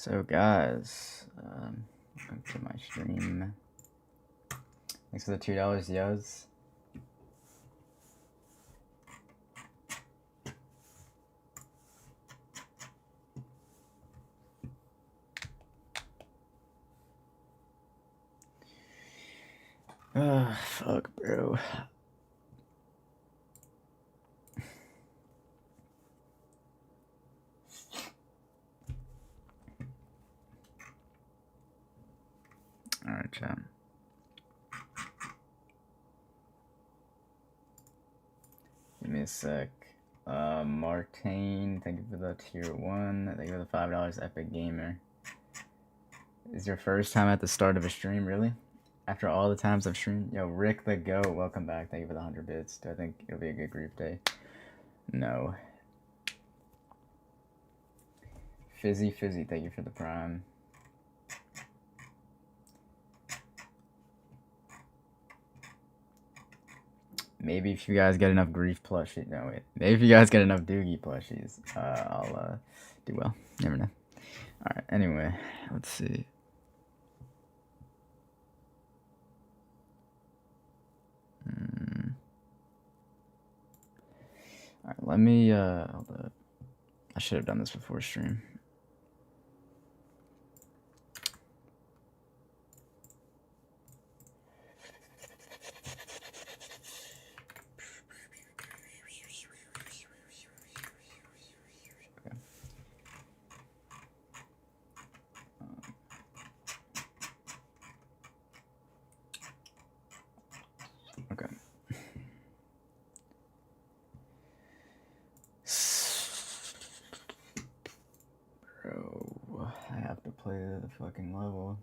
So guys, welcome to my stream. Thanks for the $2, Yoz. Ah, fuck, bro. Alright, chat. Give me a sec. Martine, thank you for the tier 1. Thank you for the $5, Epic Gamer. Is your first time at the start of a stream, really? After all the times I've streamed? Yo, Rick the Goat, welcome back. Thank you for the 100 bits. Do I think it'll be a good group day? No. Fizzy, thank you for the prime. Maybe if you guys get enough Grief plushies, no wait. Maybe if you guys get enough Doggie plushies, I'll do well. Never know. All right. Anyway, let's see. All right. Let me. Hold up. I should have done this before stream. Fucking level.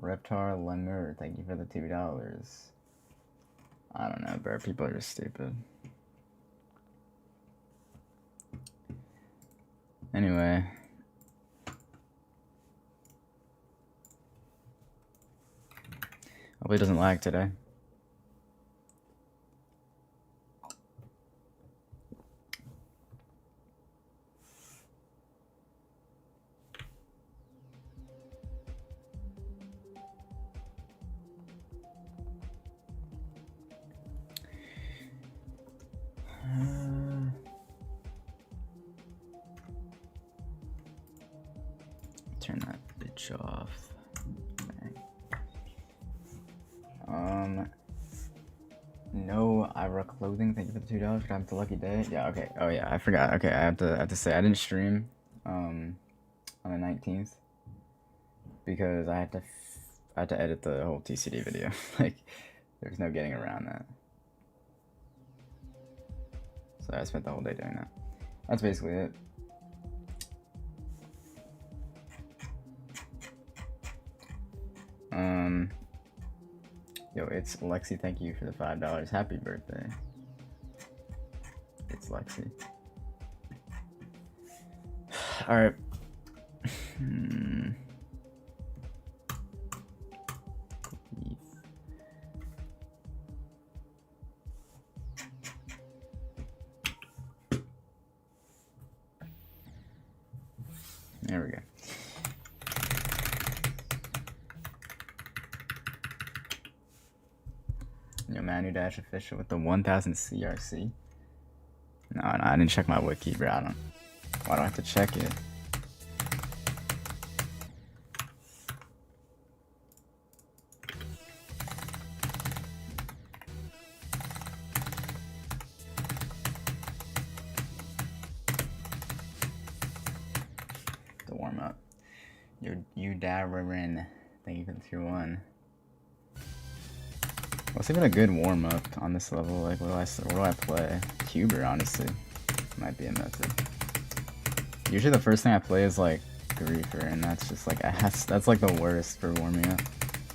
Reptar Lemur, thank you for the $2. I don't know, bro. People are just stupid. Anyway. Hopefully it doesn't lag today. Turn that bitch off. No Ira clothing. Thank you for the $2. What happened to Lucky Day? Yeah. Okay. Oh yeah, I forgot. Okay, I have to say I didn't stream on the 19th because I had to edit the whole TCD video. Like, there's no getting around that. So I spent the whole day doing that. That's basically it. Yo, it's Lexi, thank you for the $5. Happy birthday. It's Lexi. Alright. There we go. Yo, Manu Dash official with the 1000 CRC. No, I didn't check my wiki, bro. Why do I have to check it? The warm up. Yo, Darren, thank you for the tier 1. What's even a good warm-up on this level? Like, what do I play? Cuber, honestly. Might be a method. Usually the first thing I play is, like, Griefer, and that's just, like, ass. That's, like, the worst for warming up.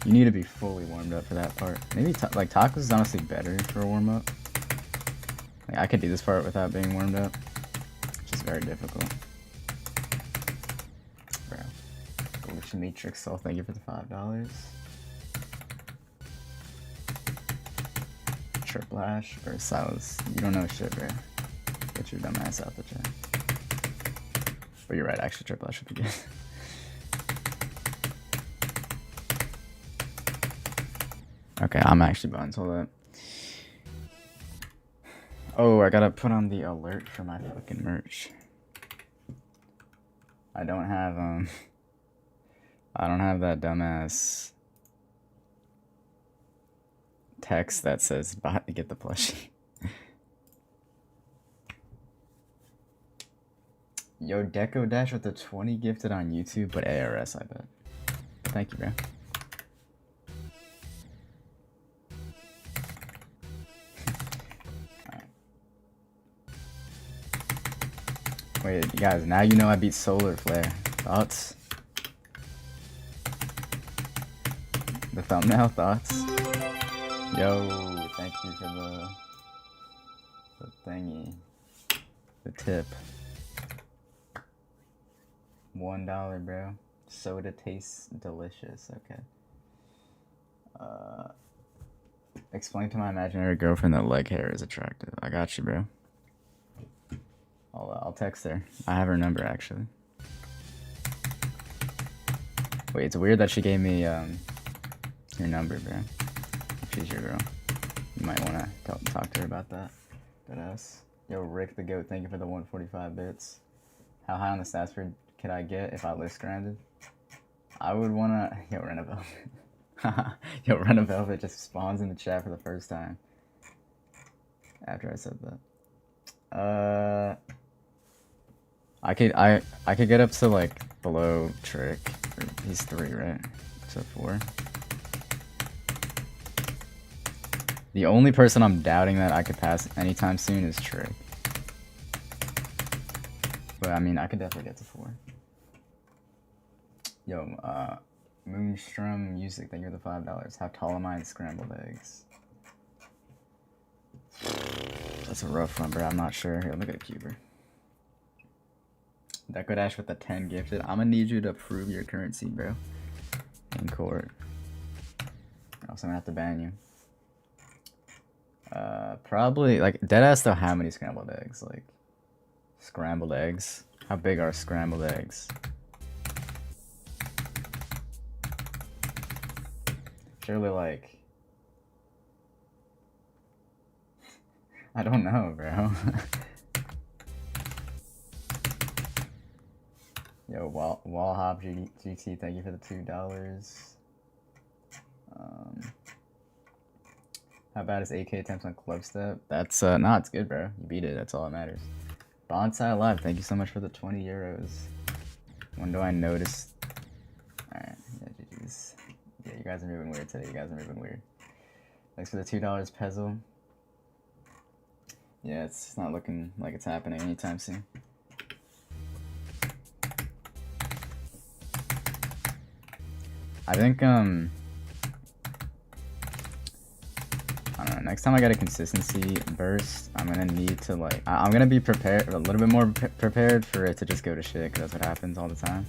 You need to be fully warmed up for that part. Maybe, like, Tacos is honestly better for a warm-up. Like, I could do this part without being warmed up. It's just very difficult. Bro. Glitch Matrix Soul, thank you for the $5. Triplash or Silas. You don't know shit, bro. Get your dumb ass out the chat. But you're right, actually Triplash would be good. Okay, I'm actually buns. Hold up. Oh, I gotta put on the alert for my fucking merch. I don't have that dumbass text that says buy to get the plushie. Yo, Deco Dash with the 20 gifted on YouTube, but ARS, I bet. Thank you, bro. Wait, you guys, now you know I beat Solar Flare. Thoughts? The thumbnail thoughts? Yo, thank you for the thingy. The tip. $1, bro. Soda tastes delicious. Okay. Explain to my imaginary girlfriend that leg hair is attractive. I got you, bro. I'll text her. I have her number, actually. Wait, it's weird that she gave me your number, bro. If she's your girl, you might want to talk to her about that. Deadass. Yo, Rick the Goat, thank you for the 145 bits. How high on the stats for could I get if I list grinded? I would wanna... Yo, Rent a Velvet. Yo, Rent a Velvet just spawns in the chat for the first time. After I said that. I could get up to like below Trick. He's 3, right? So 4. The only person I'm doubting that I could pass anytime soon is Trick. But I mean, I could definitely get to 4. Yo, Moonstrom Music, thank you for the $5. How tall am I in scrambled eggs? That's a rough one, bro. I'm not sure. Here, look at a cuber. Deco Dash with the 10 gifted. I'm gonna need you to prove your currency, bro. In court. Or else I'm gonna have to ban you. Probably, like, deadass though, how many scrambled eggs? Like, scrambled eggs? How big are scrambled eggs? Surely, like... I don't know, bro. Yo, Wallhop GT, thank you for the $2. How bad is 8K attempts on club step? That's nah, it's good, bro. You beat it. That's all that matters. Bonsai Live, thank you so much for the 20 euros. When do I notice? Alright, yeah, GG's. Yeah, you guys are moving weird today. You guys are moving weird. Thanks for the $2, Pezzle. Yeah, it's not looking like it's happening anytime soon. I think, I don't know, next time I get a consistency burst, I'm gonna need to, like, I'm gonna be prepared, a little bit more prepared for it to just go to shit, because that's what happens all the time.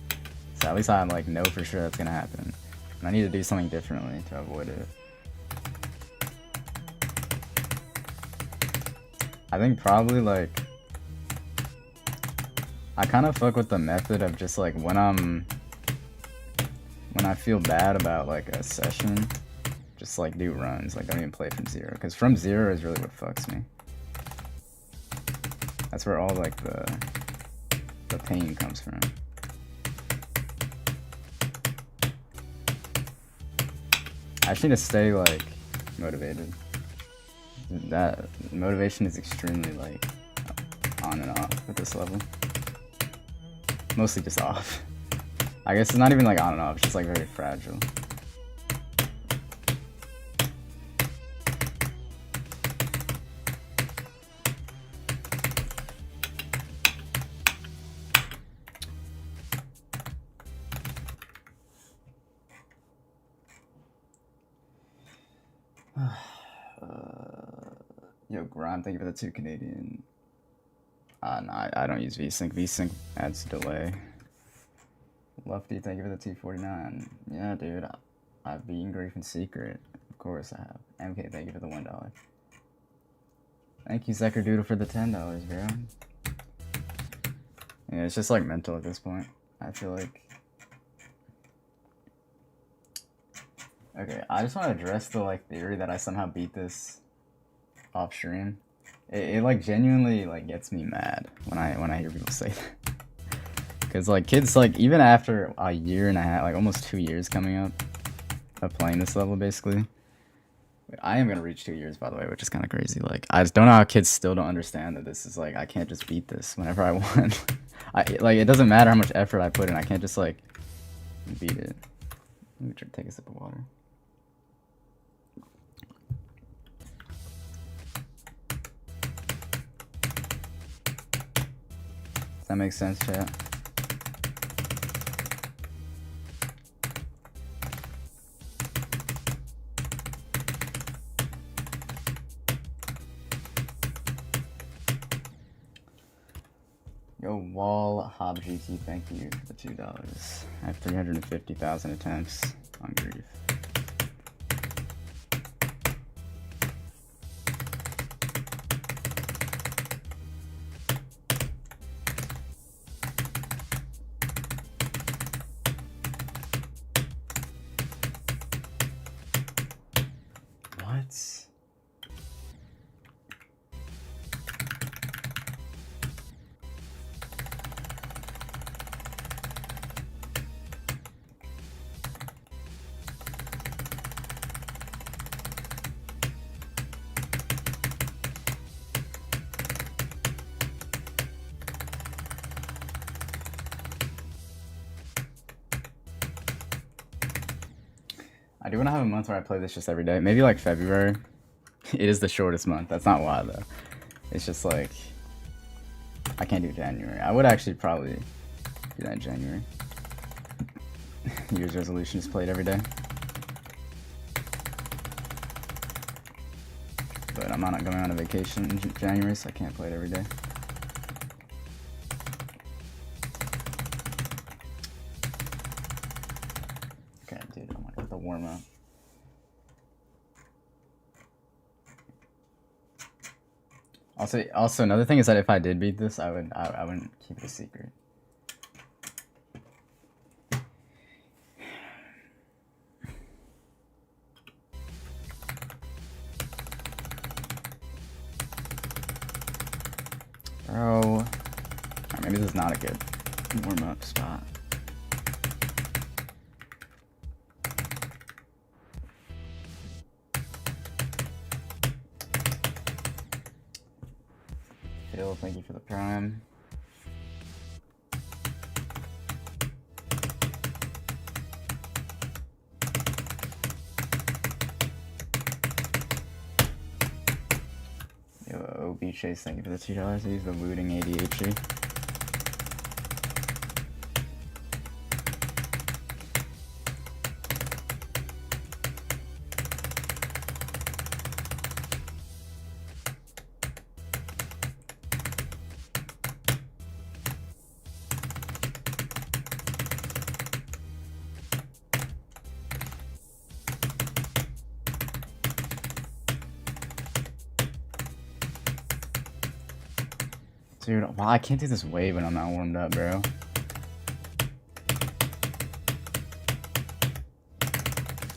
So at least I, like, know for sure that's gonna happen. And I need to do something differently to avoid it. I think probably, like, I kind of fuck with the method of just, like, when I feel bad about, like, a session, just, like, do runs. Like, don't even play from 0. Because from 0 is really what fucks me. That's where all, like, the pain comes from. I just need to stay, like, motivated. That motivation is extremely, like, on and off at this level. Mostly just off. I guess it's not even like on and off, it's just like very fragile. Yo, Grime, thank you for the 2 Canadian. No, I don't use VSync. VSync adds delay. Lefty, thank you for the 249. Yeah, dude, I've beaten Grief in secret. Of course I have. MK, thank you for the $1. Thank you, Zeker Doodle, for the $10, bro. Yeah, it's just like mental at this point. I feel like. Okay, I just want to address the like theory that I somehow beat this off stream. It like genuinely like gets me mad when I hear people say that. Cause like kids like even after a year and a half, like almost 2 years coming up of playing this level basically. I am gonna reach 2 years by the way, which is kind of crazy. Like I just don't know how kids still don't understand that this is like I can't just beat this whenever I want. Like it doesn't matter how much effort I put in. I can't just like beat it. Let me try to take a sip of water. Does that make sense, chat? Yo, Wall Hob GT, thank you for the $2. I have 350,000 attempts on grief. What? I do want to have a month where I play this just every day. Maybe like February. It is the shortest month. That's not why though. It's just like I can't do January. I would actually probably do that in January. New Year's resolution is played every day. But I'm not going on a vacation in January, so I can't play it every day. Okay, dude, I'm gonna get the warm up. Also, another thing is that if I did beat this, I wouldn't keep it a secret. Bro, maybe this is not a good warm-up spot. Phil, thank you for the prime. Yo, OB Chase, thank you for the $2. I use the looting ADHD. Dude, wow, I can't do this wave when I'm not warmed up, bro. I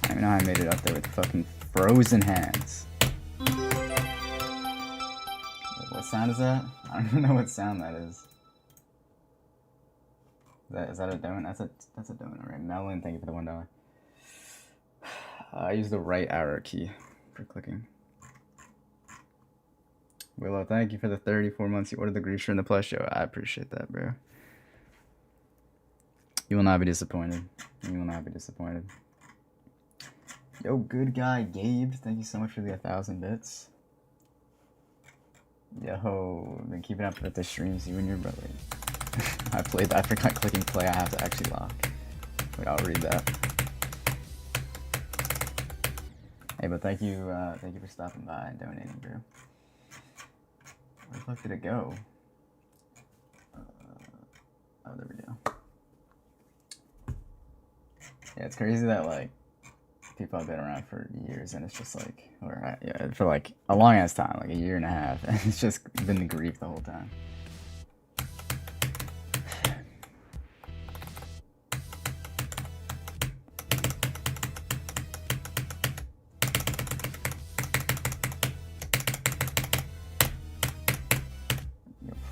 don't even know how I made it up there with fucking frozen hands. Wait, what sound is that? I don't even know what sound that is. Is that a donut? That's a donut, right? Melon, thank you for the $1. I use the right arrow key for clicking. Willow, thank you for the 34 months. You ordered the grief in the plush show. I appreciate that, bro. You will not be disappointed. You will not be disappointed. Yo, good guy, Gabe. Thank you so much for the 1,000 bits. Yo, been keeping up with the streams, you and your brother. I forgot clicking play. I have to actually lock. Wait, I'll read that. Hey, but thank you for stopping by and donating, bro. Where the fuck did it go? Oh, there we go. Yeah, it's crazy that like people have been around for years, and it's just like, or yeah, for like a long ass time, like a year and a half, and it's just been the grief the whole time.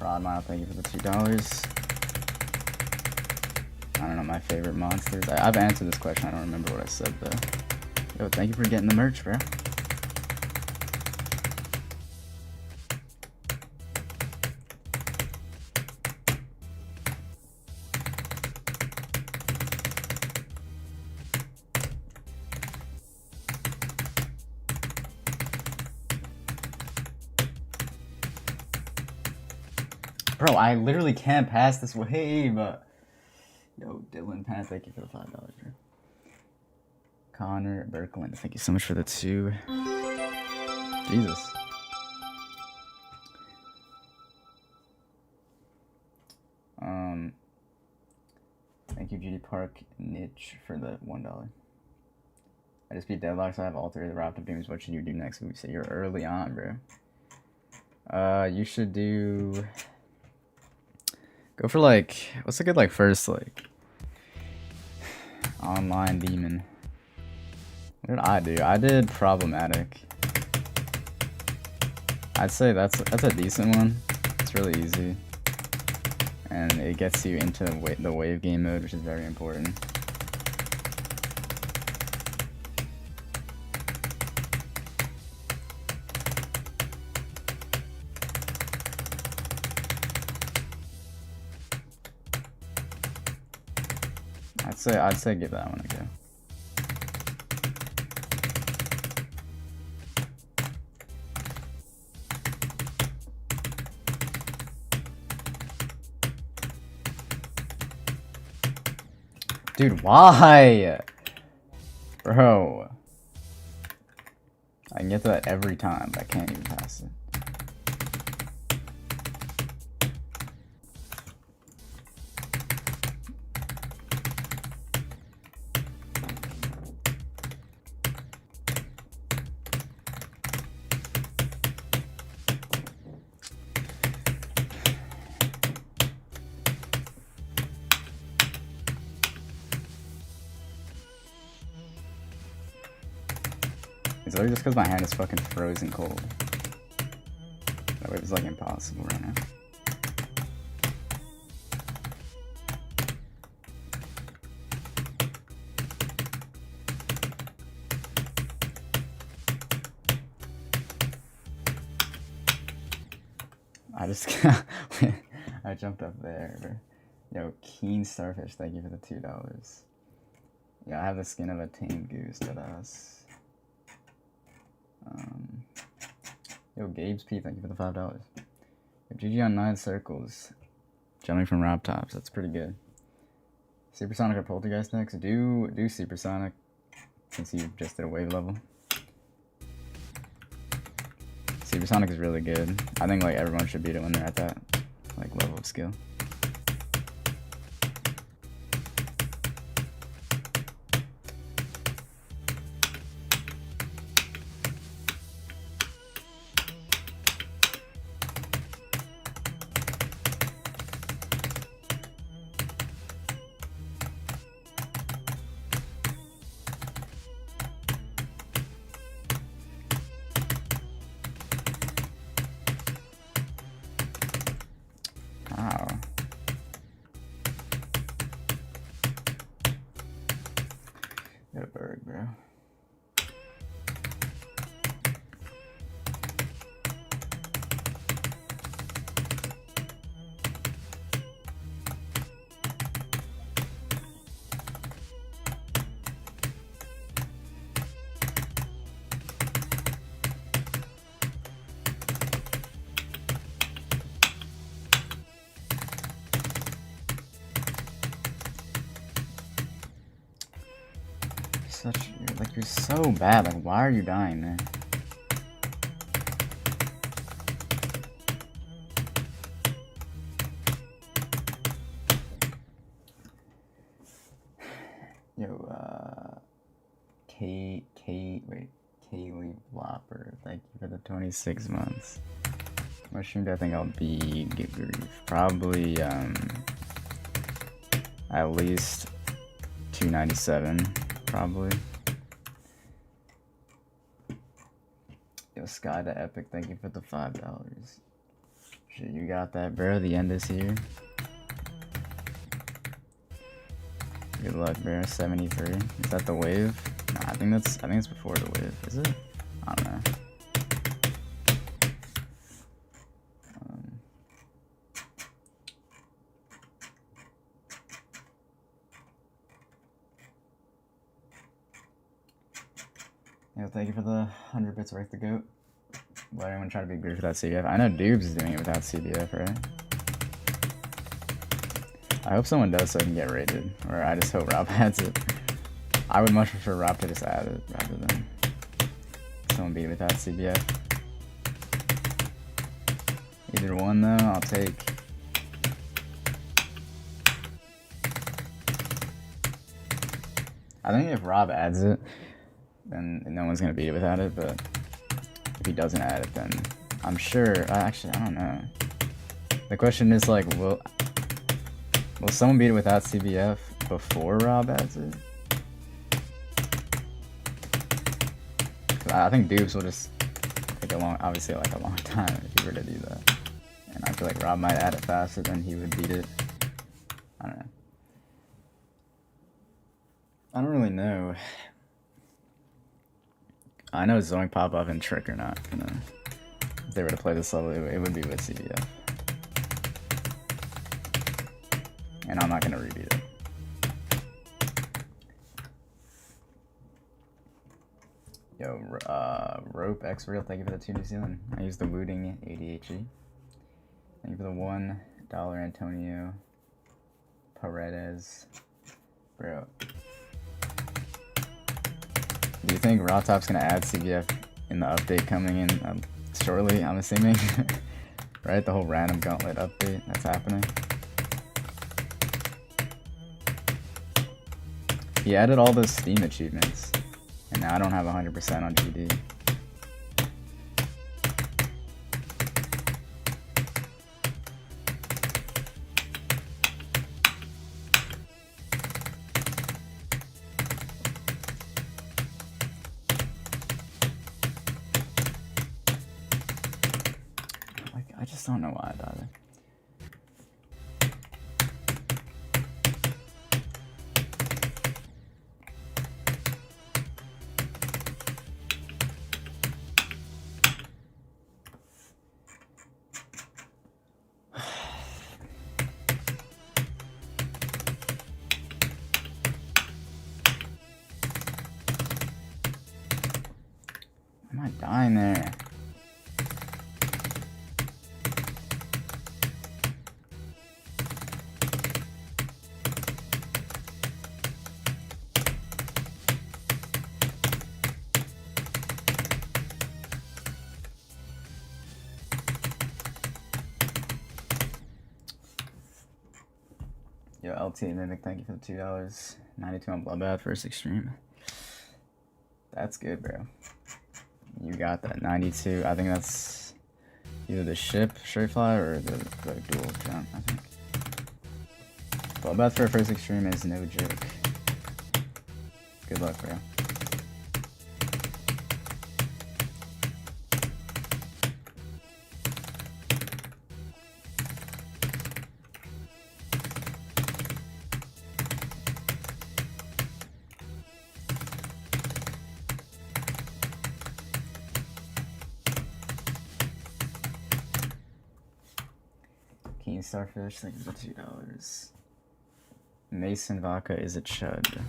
Prod Mile, thank you for the $2. I don't know my favorite monsters. I've answered this question. I don't remember what I said though. Yo, thank you for getting the merch, bro. Bro, I literally can't pass this wave. Yo, Dylan Pat, thank you for the $5, bro. Connor Berkland, thank you so much for the 2. Jesus. Thank you, GD Park Niche, for the $1. I just beat Deadlock, so I have all 3 of the wrapped up games. What should you do next week? So you're early on, bro. You should do... Go for like, what's a good like first like online demon? What did I do? I did problematic. I'd say that's a decent one. It's really easy, and it gets you into the wave game mode, which is very important. I'd say give that one a go. Dude, why? Bro. I can get to that every time, but I can't even pass it. It's literally just because my hand is fucking frozen cold. That wave is like impossible right now. I just I jumped up there. Yo, Keen Starfish, thank you for the $2. Yeah, I have the skin of a tame goose, deadass. Yo, Gabe's P, thank you for the $5. Yo, GG on 9 circles. Jumping from Rob Tops, that's pretty good. Supersonic or Poltergeist next? Do Supersonic, since you just did a wave level. Supersonic is really good. I think like everyone should beat it when they're at that like level of skill. Wow. Got a bird, bro. You're so bad. Like, why are you dying there? Yo, Kaylee Flopper, thank you for the 26 months. What stream do I think I'll be? Get grief. Probably, at least 297, probably. Yo, Sky the Epic, thank you for the $5. Shit, you got that, bro. The end is here. Good luck, bro. 73. Is that the wave? Nah, I think it's before the wave. Is it? I don't know. Yo, thank you for the 100 bits worth to go. Why anyone try to be great without CBF? I know Dubes is doing it without CBF, right? I hope someone does so I can get rated. Or I just hope Rob adds it. I would much prefer Rob to just add it rather than someone beat without CBF. Either one though, I'll take. I think if Rob adds it, then no one's gonna beat it without it, but if he doesn't add it, then I'm sure, actually, I don't know. The question is like, will someone beat it without CBF before Rob adds it? I think Dubes will just take obviously like a long time if he were to do that. And I feel like Rob might add it faster than he would beat it. I don't know. I don't really know. I know Zoink Pop Up and Trick are not gonna. If they were to play this level, it would be with CBF. And I'm not gonna rebeat it. Yo, Rope X Real, thank you for the 2 New Zealand. I use the Wooting ADHD. Thank you for the $1 Antonio Paredes. Bro. Do you think Raw Top's gonna add CBF in the update coming in shortly, I'm assuming? Right? The whole random gauntlet update that's happening. He added all those Steam achievements. And now I don't have 100% on GD. I just don't know why I died. Am I dying there? Yo, LT Mimic, thank you for the $2. 92 on Bloodbath first extreme. That's good, bro. You got that 92. I think that's either the ship straight fly or the dual jump, I think. Bloodbath for a first extreme is no joke. Good luck, bro. Keen Starfish, thank you for $2. Mason Vodka is a chud.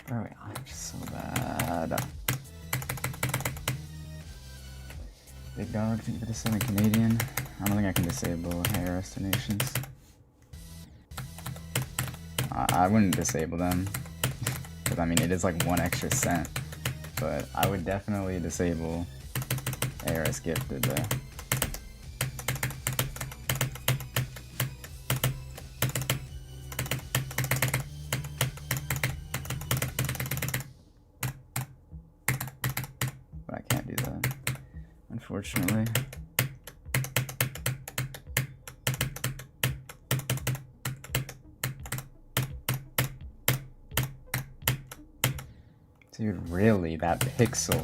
Bro, I'm just so bad. Big Dog, thank you for the 7 Canadian. I don't think I can disable ARS donations. I wouldn't disable them, because I mean it is like 1 extra cent, but I would definitely disable ARS gifted though. But I can't do that, unfortunately. Dude, really? That pixel.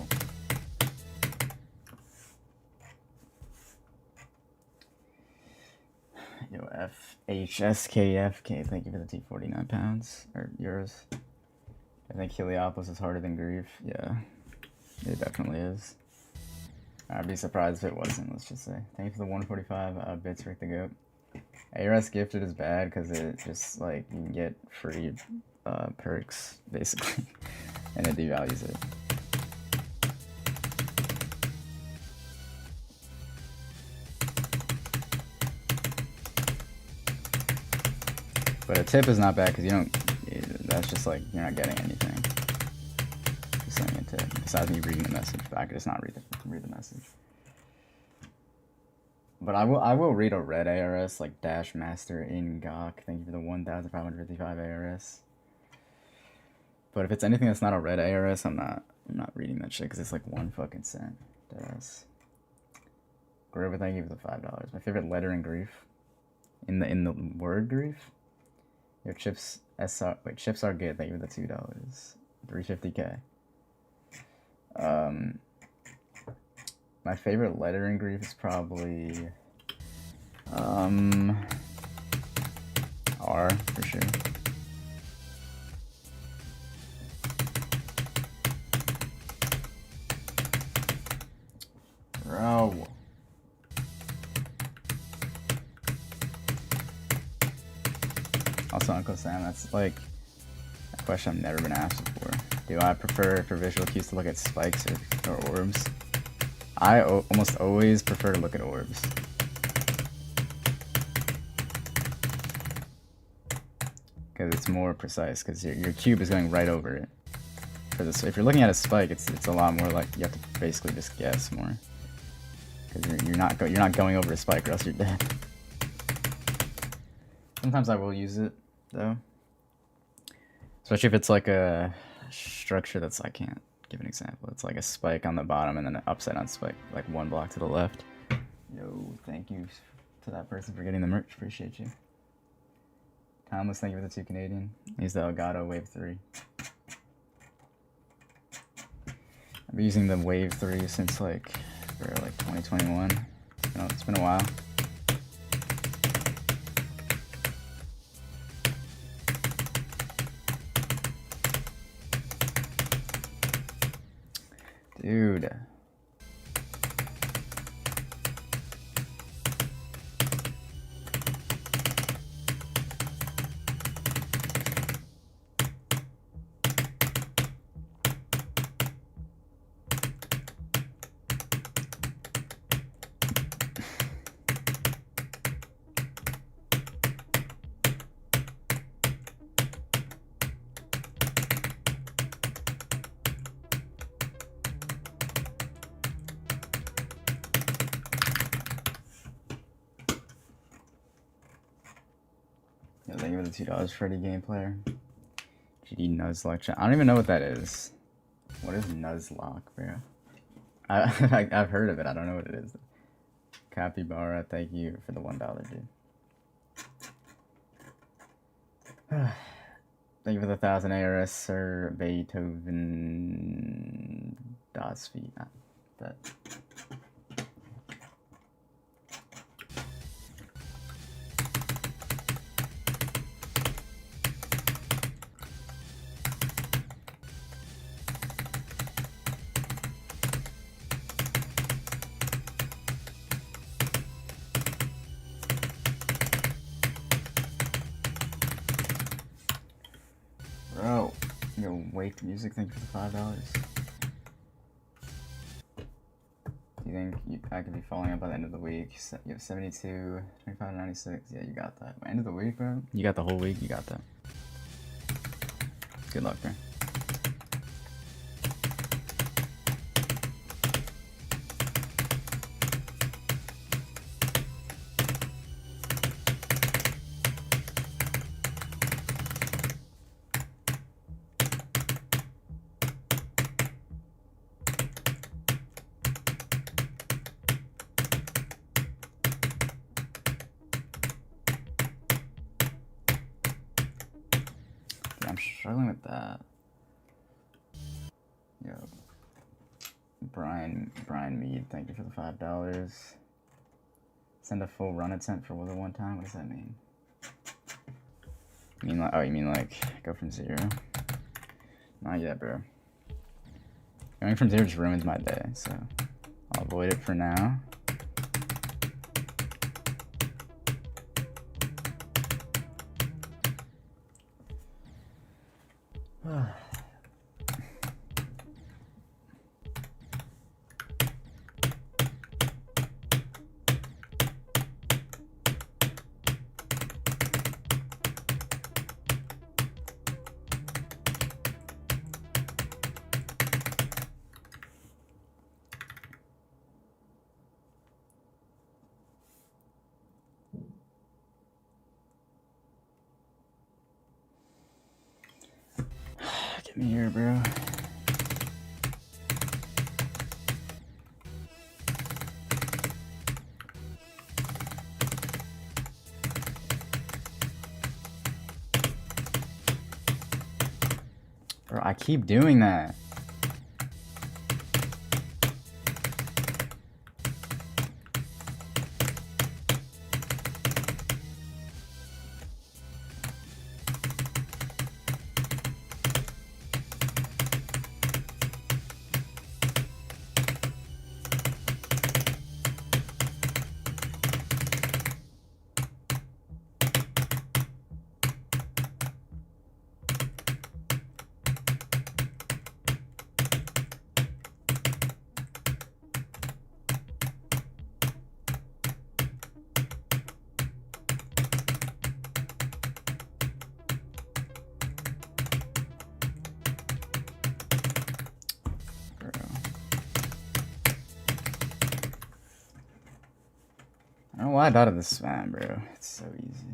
Yo, FHSKFK, thank you for the T49 pounds, or euros. I think Heliopolis is harder than Grief. Yeah, it definitely is. I'd be surprised if it wasn't, let's just say. Thank you for the 145 bits, Rick the Goat. ARS Gifted is bad because it just, like, you can get free perks, basically, and it devalues it. But a tip is not bad because you don't, that's just like, you're not getting anything. Just sending a tip, besides me reading the message, but I could just not read the message. But I will read a red ARS, like Dash Master in Gawk. Thank you for the 1,555 ARS. But if it's anything that's not a red ARS, I'm not reading that shit because it's like 1 fucking cent. Yes. Grover, thank you for the $5. My favorite letter in Grief, in the word Grief. Your chips chips are good. Thank you for the $2. 350K. My favorite letter in Grief is probably R for sure. Bro. Also, Uncle Sam, that's like a question I've never been asked before. Do I prefer for visual cues to look at spikes or orbs? I almost always prefer to look at orbs. Because it's more precise, because your cube is going right over it. For this, if you're looking at a spike, it's a lot more like you have to basically just guess more. Because you're not going over a spike, or else you're dead. Sometimes I will use it though, especially if it's like a structure that's, I can't give an example. It's like a spike on the bottom and then an upside down spike, like 1 block to the left. Yo, thank you to that person for getting the merch. Appreciate you. Timeless, thank you for the 2 Canadian. He's the Elgato Wave 3. I've been using the Wave 3 since like 2021. It's been a while. Dude. Thank you for the $2 Freddy game player. GD Nuzlocke. I don't even know what that is. What is Nuzlocke, bro? I've heard of it. I don't know what it is. Capybara, thank you for the $1, dude. Thank you for the 1,000 ARS, Sir Beethoven Das Feet. That. Bro, yo, Wake Music, thank you for the $5. Do you think I could be following up by the end of the week? You have 72, 25, 96. Yeah, you got that. By end of the week, bro? You got the whole week? You got that. Good luck, bro. I'm struggling with that. Yo. Brian Mead, thank you for the $5. Send a full run attempt for Wither one time? What does that mean? You mean like, oh, you mean like go from 0? Not yet, bro. Going from 0 just ruins my day, so I'll avoid it for now. Get me here, bro. Bro, I keep doing that. I don't know why I died of this spam, bro. It's so easy.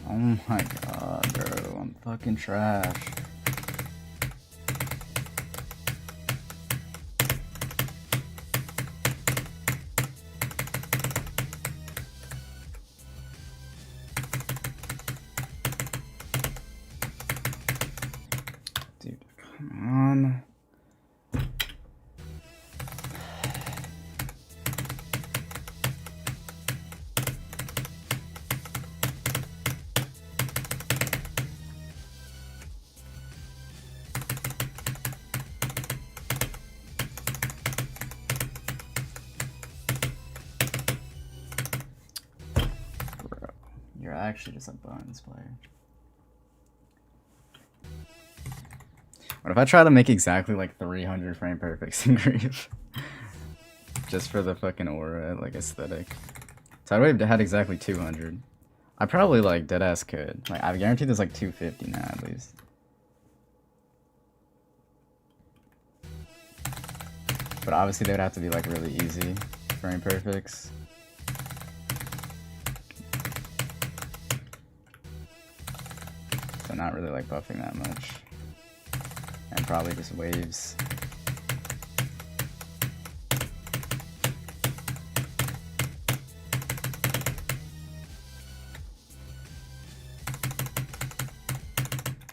Oh my god, bro, I'm fucking trash. Dude, come on. You're actually just a buns player. What if I try to make exactly like 300 frame perfects in Grief? Just for the fucking aura, like aesthetic. Tidewave had exactly 200. I probably like deadass could. Like I guarantee there's like 250 now at least. But obviously they would have to be like really easy frame perfects. So not really like buffing that much. And probably just waves.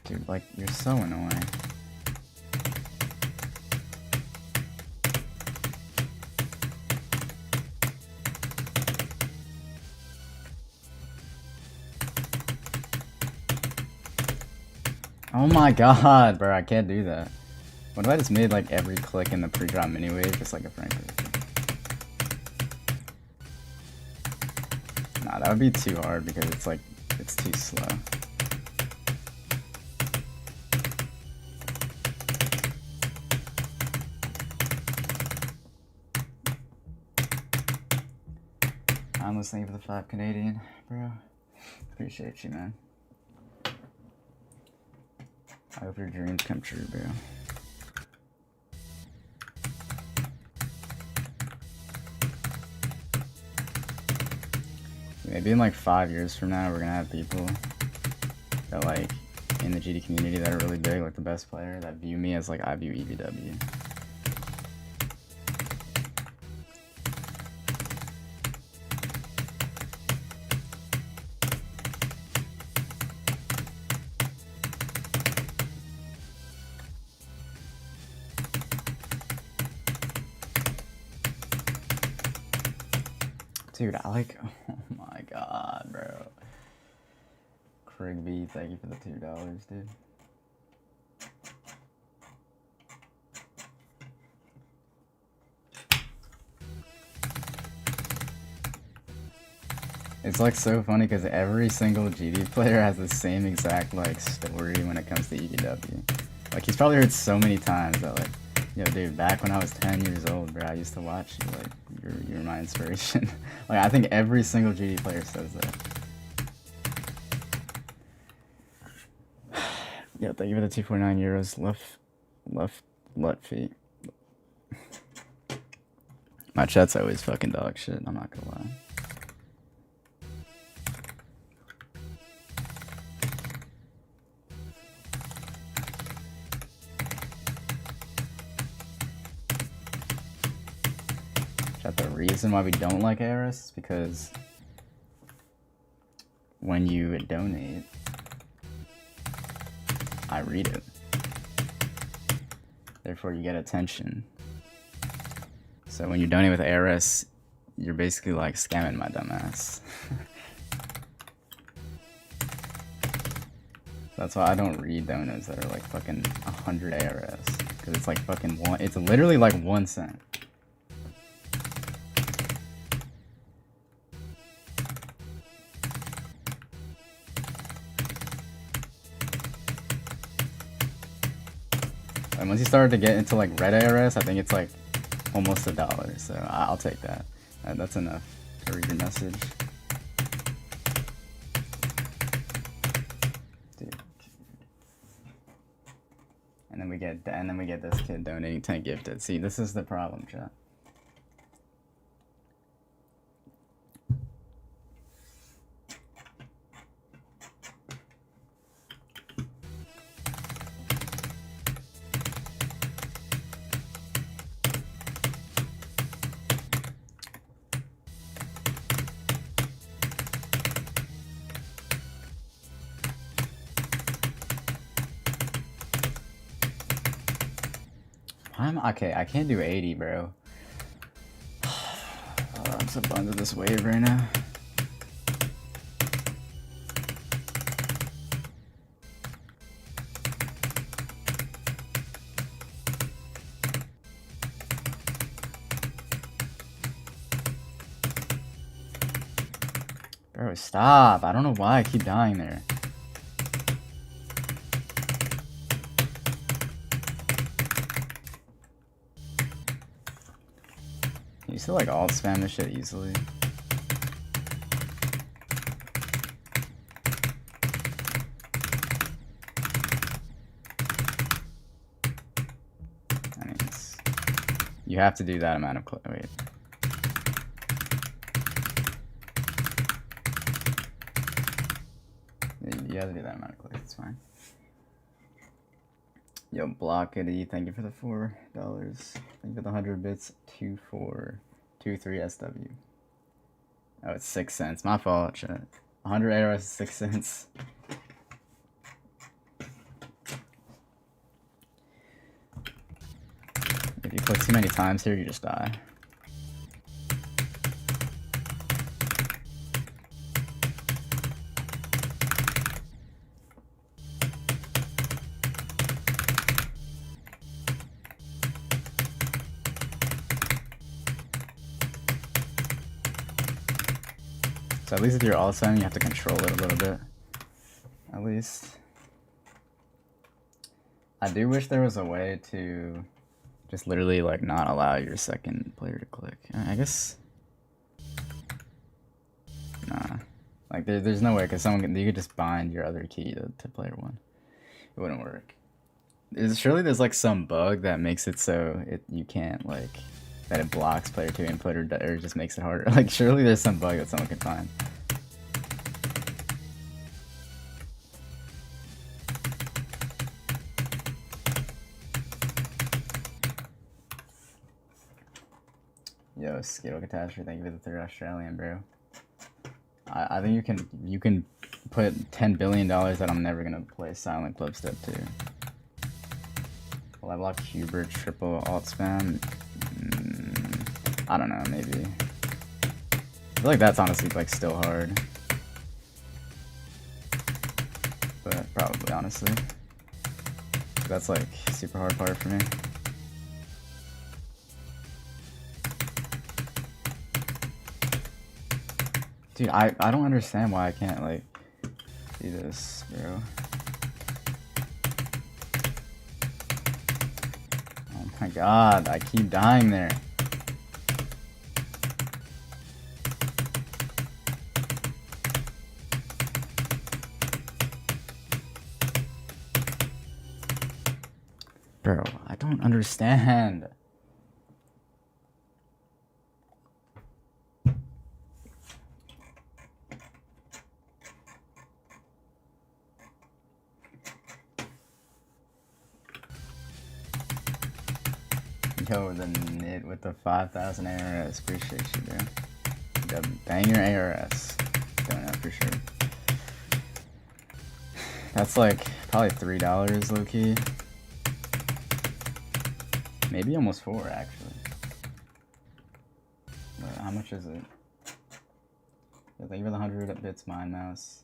Dude, like, you're so annoying. Oh my god, bro, I can't do that. What if I just made like every click in the pre-drop mini wave just like a frame perfect? Nah, that would be too hard because it's like, it's too slow. I'm listening for the 5 Canadian, bro. Appreciate you, man. I hope your dreams come true, bro. Maybe in like 5 years from now, we're gonna have people that like in the GD community that are really big, like the best player, that view me as like I view EVW. Dude, I like, oh my god, bro. Crigby, thank you for the $2, dude. It's like so funny because every single GD player has the same exact like story when it comes to EVW. Like he's probably heard so many times that like, yo dude, back when I was 10 years old, bro, I used to watch you, like you're my inspiration. Like I think every single GD player says that. Yeah, thank you for the 249 euros. Left feet. My chat's always fucking dog shit, I'm not gonna lie. Chat, the reason why we don't like ARS is because when you donate, I read it. Therefore, you get attention. So when you donate with ARS, you're basically like scamming my dumbass. That's why I don't read donos that are like fucking 100 ARS. Because it's like fucking one, it's literally like 1 cent. And once you start to get into like red ARS, I think it's like almost $1, so I'll take that. That's enough to read your message. Dude. And then we get this kid donating 10 gifted. See, this is the problem, chat. Okay, I can't do 80, bro. I'm so bummed with this wave right now. Bro, stop. I don't know why I keep dying there. You still like alt spam this shit easily. I mean, you have to do that amount of wait. You have to do that amount of clicks, it's fine. Yo, Blockity, thank you for the $4. Thank you for the 100 bits. 2423 SW. Oh, it's 6 cents. My fault, chat. 100 ARS is 6 cents. If you click too many times here, you just die. So at least if you're alt spamming, you have to control it a little bit. At least. I do wish there was a way to just literally like not allow your second player to click. I guess. Nah. Like there's no way, because you could just bind your other key to player one. It wouldn't work. Surely there's like some bug that makes it so you can't like, that it blocks player 2 input or just makes it harder. Like surely there's some bug that someone can find. Yo, Skittle Catastrophe, thank you for the 3rd Australian, bro. I think you can put $10 billion that I'm never gonna play Silent Club Step 2. Level up Huber, triple alt spam. I don't know, maybe. I feel like that's honestly like still hard. But probably, honestly. That's like super hard part for me. Dude, I don't understand why I can't like do this, bro. Oh my god, I keep dying there. Bro, I don't understand. Yo, the knit with the 5,000 ARS. Appreciate you, bro. The banger ARS. Going up for sure. That's like probably $3 low key. Maybe almost 4 actually. But how much is it? Yeah, thank you for the 100 bits, Mind Mouse.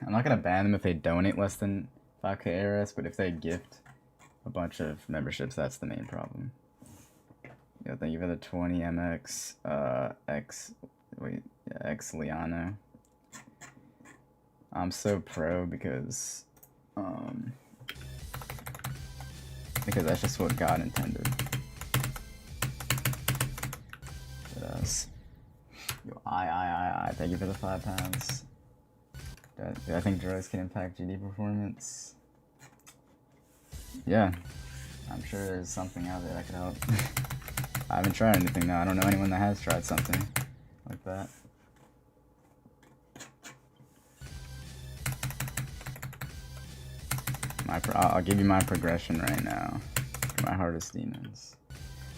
I'm not gonna ban them if they donate less than 5k ARS, but if they gift a bunch of memberships, that's the main problem. Yeah, thank you for the 20 MX X Liano. I'm so pro because that's just what God intended. Yo, I thank you for the 5 pounds. Do I think drugs can impact GD performance? Yeah, I'm sure there's something out there that could help. I haven't tried anything though. I don't know anyone that has tried something like that. I'll give you my progression right now for my hardest demons.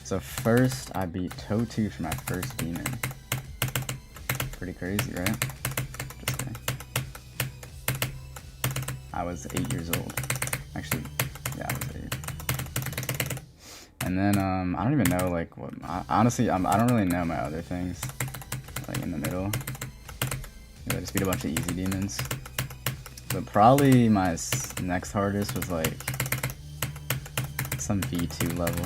So first, I beat Totu for my first demon. Pretty crazy, right? Just kidding. I was 8 years old. Actually, yeah, I was 8. And then, I don't even know, like, what... honestly, I don't really know my other things. Like, in the middle. I just beat a bunch of easy demons. But probably my next hardest was, like, some V2 level.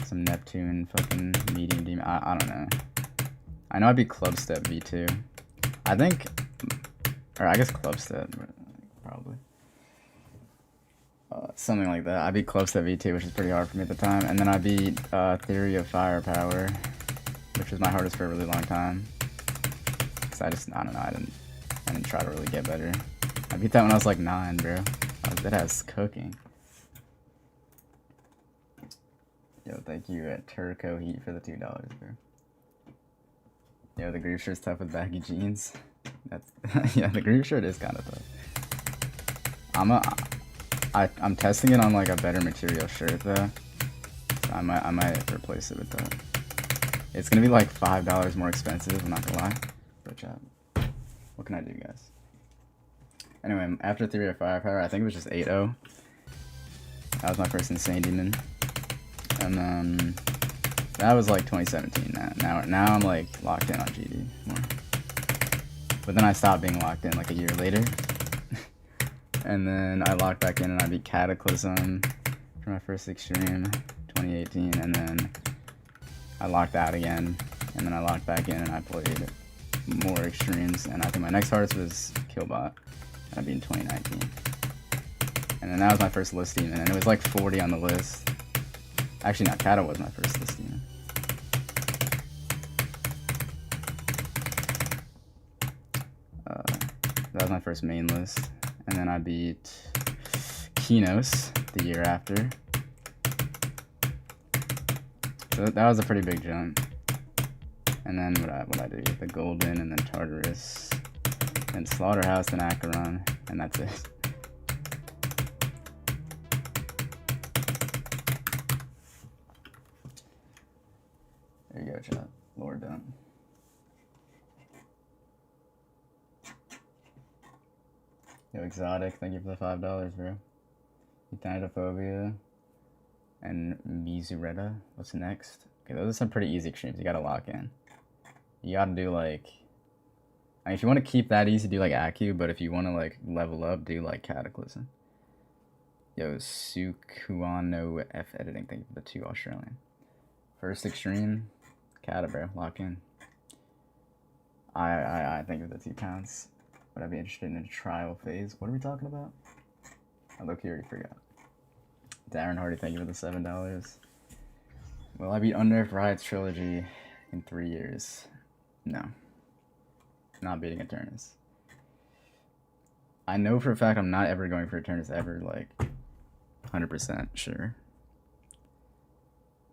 Some Neptune fucking medium demon. I don't know. I know I beat Club Step V2. I think... or I guess Club Step, probably. Something like that. I beat Club Step V2, which is pretty hard for me at the time. And then I beat Theory of Firepower, which was my hardest for a really long time. Cause I don't know, I didn't try to really get better. I beat that when I was like 9, bro. I was dead ass cooking. Yo, thank you at Turco Heat for the $2, bro. Yo, the groove shirt's tough with baggy jeans. That's yeah, the groove shirt is kind of tough. I'm testing it on like a better material shirt though. So I might replace it with that. It's gonna be like $5 more expensive. I'm not gonna lie. But chat. What can I do, guys? Anyway, after Theory of Firepower, I think it was just 8-0. That was my first insane demon. And then that was like 2017. Now I'm like locked in on GD more. But then I stopped being locked in like a year later. And then I locked back in and I beat Cataclysm for my first extreme, 2018. And then I locked out again. And then I locked back in and I played more extremes. And I think my next hardest was Killbot. And I beat in 2019. And then that was my first list demon. And it was like 40 on the list. Actually, not Kata was my first list demon. That was my first main list. And then I beat Kinos the year after. So that was a pretty big jump. And then what I do? The Golden and then Tartarus. And Slaughterhouse and Acheron. And that's it. Yo, Exotic, thank you for the $5, bro. Euthanadophobia and Mizureta. What's next? Okay, those are some pretty easy extremes. You gotta lock in. You gotta do like, I mean, if you want to keep that easy, do like Acu, but if you want to like level up, do like Cataclysm. Yo, Sukuano F editing, thank you for the 2 Australian. First extreme, Cata, bro, lock in. I think of the 2 pounds. Would I be interested in a trial phase? What are we talking about? I low-key already forgot. Darren Hardy, thank you for the $7. Will I beat Unnerved Riot's trilogy in 3 years? No. Not beating Eternus. I know for a fact I'm not ever going for Eternus ever, like 100% sure.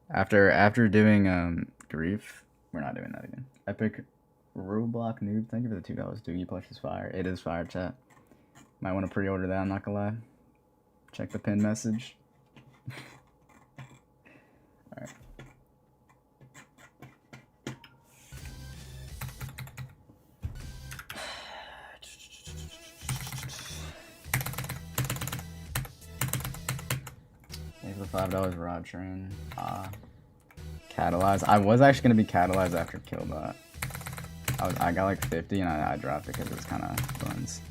After doing Grief, we're not doing that again. Epic Roblox Noob, thank you for the $2. Doogie plush is fire. It is fire, chat. Might want to pre-order that, I'm not gonna lie. Check the pin message. Alright. Thank you for the $5 Rod Train. Catalyze. I was actually gonna be catalyzed after Killbot. I got like 50 and I dropped it because it was kind of buns.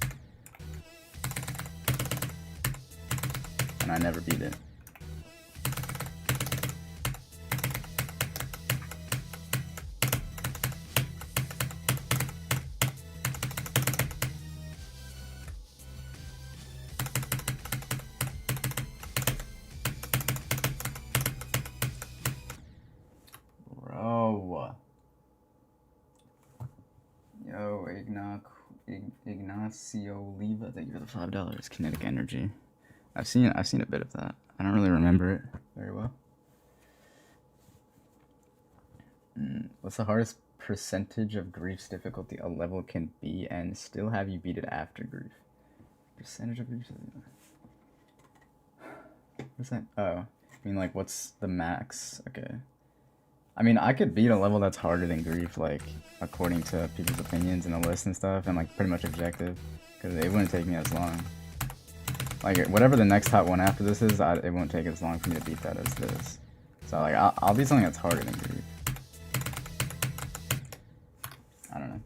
And I never beat it. Bro. Yo, Ignacio Oliva, thank you for the $5. Kinetic Energy. I've seen a bit of that. I don't really remember it very well. What's the hardest percentage of Grief's difficulty a level can be and still have you beat it after Grief? Percentage of Grief? What's that? Oh, I mean like what's the max? Okay. I mean, I could beat a level that's harder than Grief, like, according to people's opinions in the list and stuff, and, like, pretty much objective, because it wouldn't take me as long. Like, whatever the next hot one after this is, it won't take as long for me to beat that as this. So, like, I'll beat something that's harder than Grief. I don't know.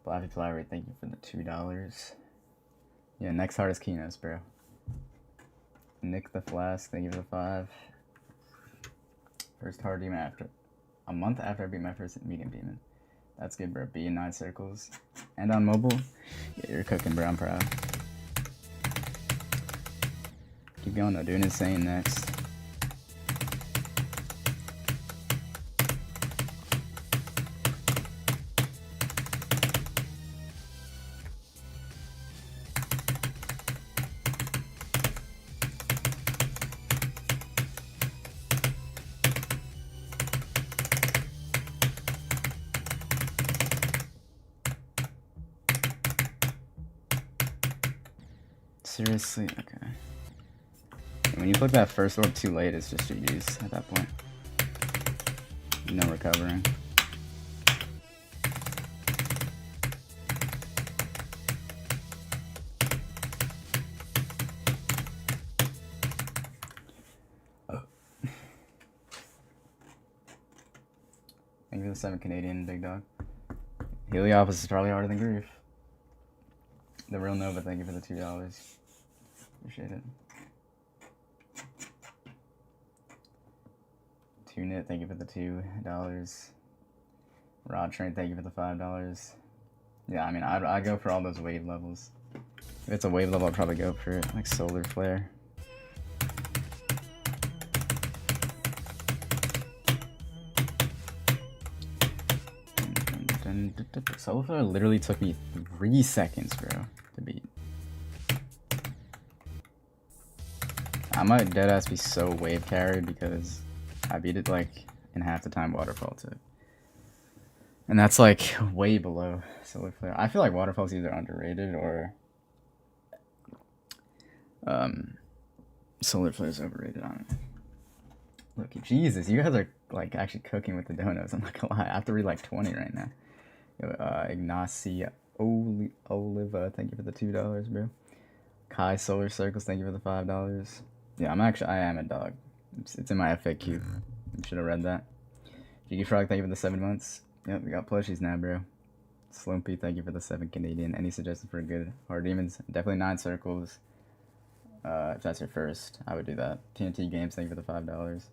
Blappy Flower, thank you for the $2. Yeah, next hardest Keynotes, bro. Nick the Flask, thank you for the 5. First hard demon after a month after I beat my first medium demon. That's good, bro. Be in 9 circles. And on mobile? Yeah, you're cooking, bro. I'm proud. Keep going though, doing insane next. Seriously? Okay. When you click that first orb too late, it's just GG's at that point. No recovering. Thank you for the 7 Canadian, big dog. Heliop is probably harder than Grief. The Real Nova, thank you for the $2. Appreciate it. Tunit, thank you for the $2. Rod Train, thank you for the $5. Yeah, I mean, I'd go for all those wave levels. If it's a wave level, I'd probably go for it, like Solar Flare. Solar Flare literally took me 3 seconds, bro, to beat. I might deadass be so wave carried because I beat it like in half the time Waterfall took. And that's like way below Solar Flare. I feel like Waterfall's either underrated or Solar Flare's overrated. I don't know. Look, Jesus, you guys are like actually cooking with the donuts. I'm not gonna lie. I have to read like 20 right now. Ignacio Oliva, thank you for the $2, bro. Kai Solar Circles, thank you for the $5. Yeah, I am a dog. It's in my FAQ. You should have read that. Jiggy Frog, thank you for the 7 months. Yep, we got plushies now, bro. Slumpy, thank you for the 7 Canadian. Any suggestions for good hard demons? Definitely 9 circles. If that's your first, I would do that. TNT Games, thank you for the $5.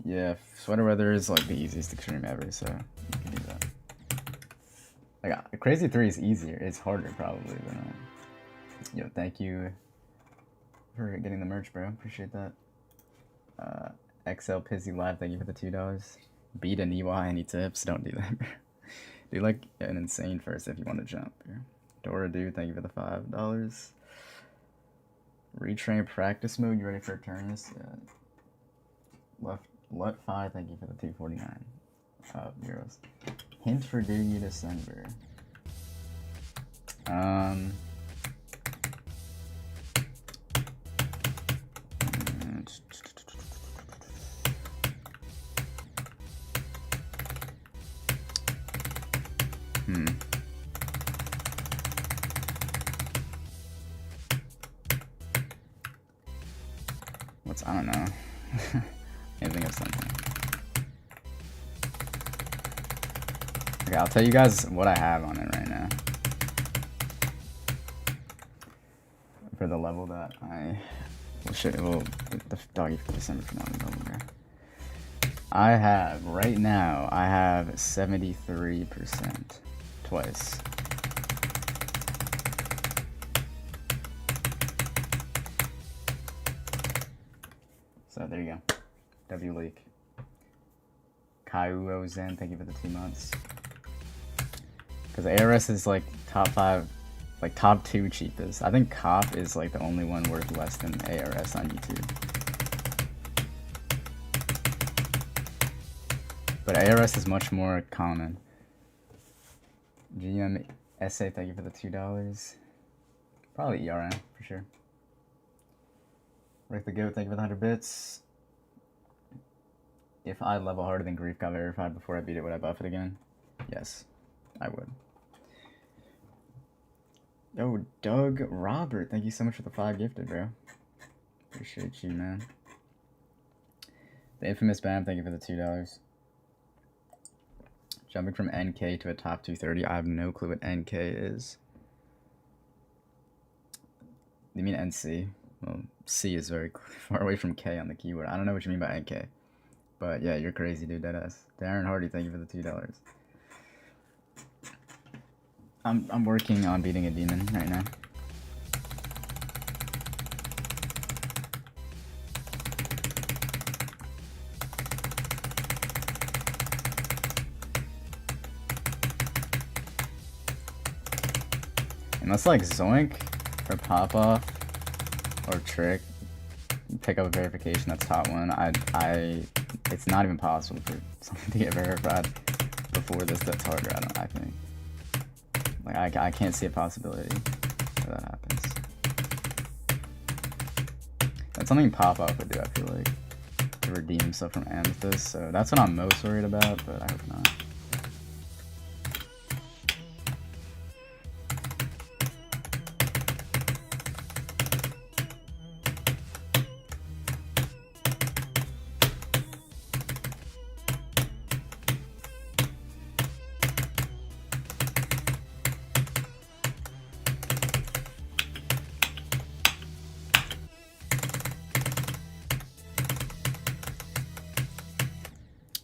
Yeah, Sweater Weather is like the easiest extreme ever, so you can do that. Like, Crazy 3 is easier. It's harder, probably, but yo, thank you for getting the merch, bro. Appreciate that. XL Pizzy Live, thank you for the $2. Beat an EY, any tips? Don't do that, bro. Do like an insane first if you want to jump, bro. Dora Dude, thank you for the $5. Retrain Practice Mode, you ready for Eternus? Yeah. Let 5, thank you for the 249 euros. Hint for Doogie December. I don't know. Can't think of something. Okay, I'll tell you guys what I have on it right now. For the level that I will the Doggy for December finale level, bro. I have right now 73% twice. So there you go. W Leak. Kaiuo Zen, thank you for the 2 months. Because ARS is like top 5, like top 2 cheapest. I think Cop is like the only one worth less than ARS on YouTube. But ARS is much more common. GM SA, thank you for the $2. Probably ERN for sure. Rick the Goat, thank you for the 100 bits. If I level harder than Grief got verified before I beat it, would I buff it again? Yes, I would. Yo, Doug Robert, thank you so much for the 5 gifted, bro. Appreciate you, man. The infamous Bam, thank you for the $2. Jumping from NK to a top 230, I have no clue what NK is. You mean NC? Well, C is very far away from K on the keyboard. I don't know what you mean by NK. But yeah, you're crazy, dude, deadass. Darren Hardy, thank you for the $2. I'm working on beating a demon right now. Unless like Zoink or Pop Off or Trick pick up a verification that's top 1, it's not even possible for something to get verified before this that's harder, I think. Like, I can't see a possibility where that happens. That's something Pop-Off would do, I feel like, to redeem himself from Amethyst, so that's what I'm most worried about, but I hope not.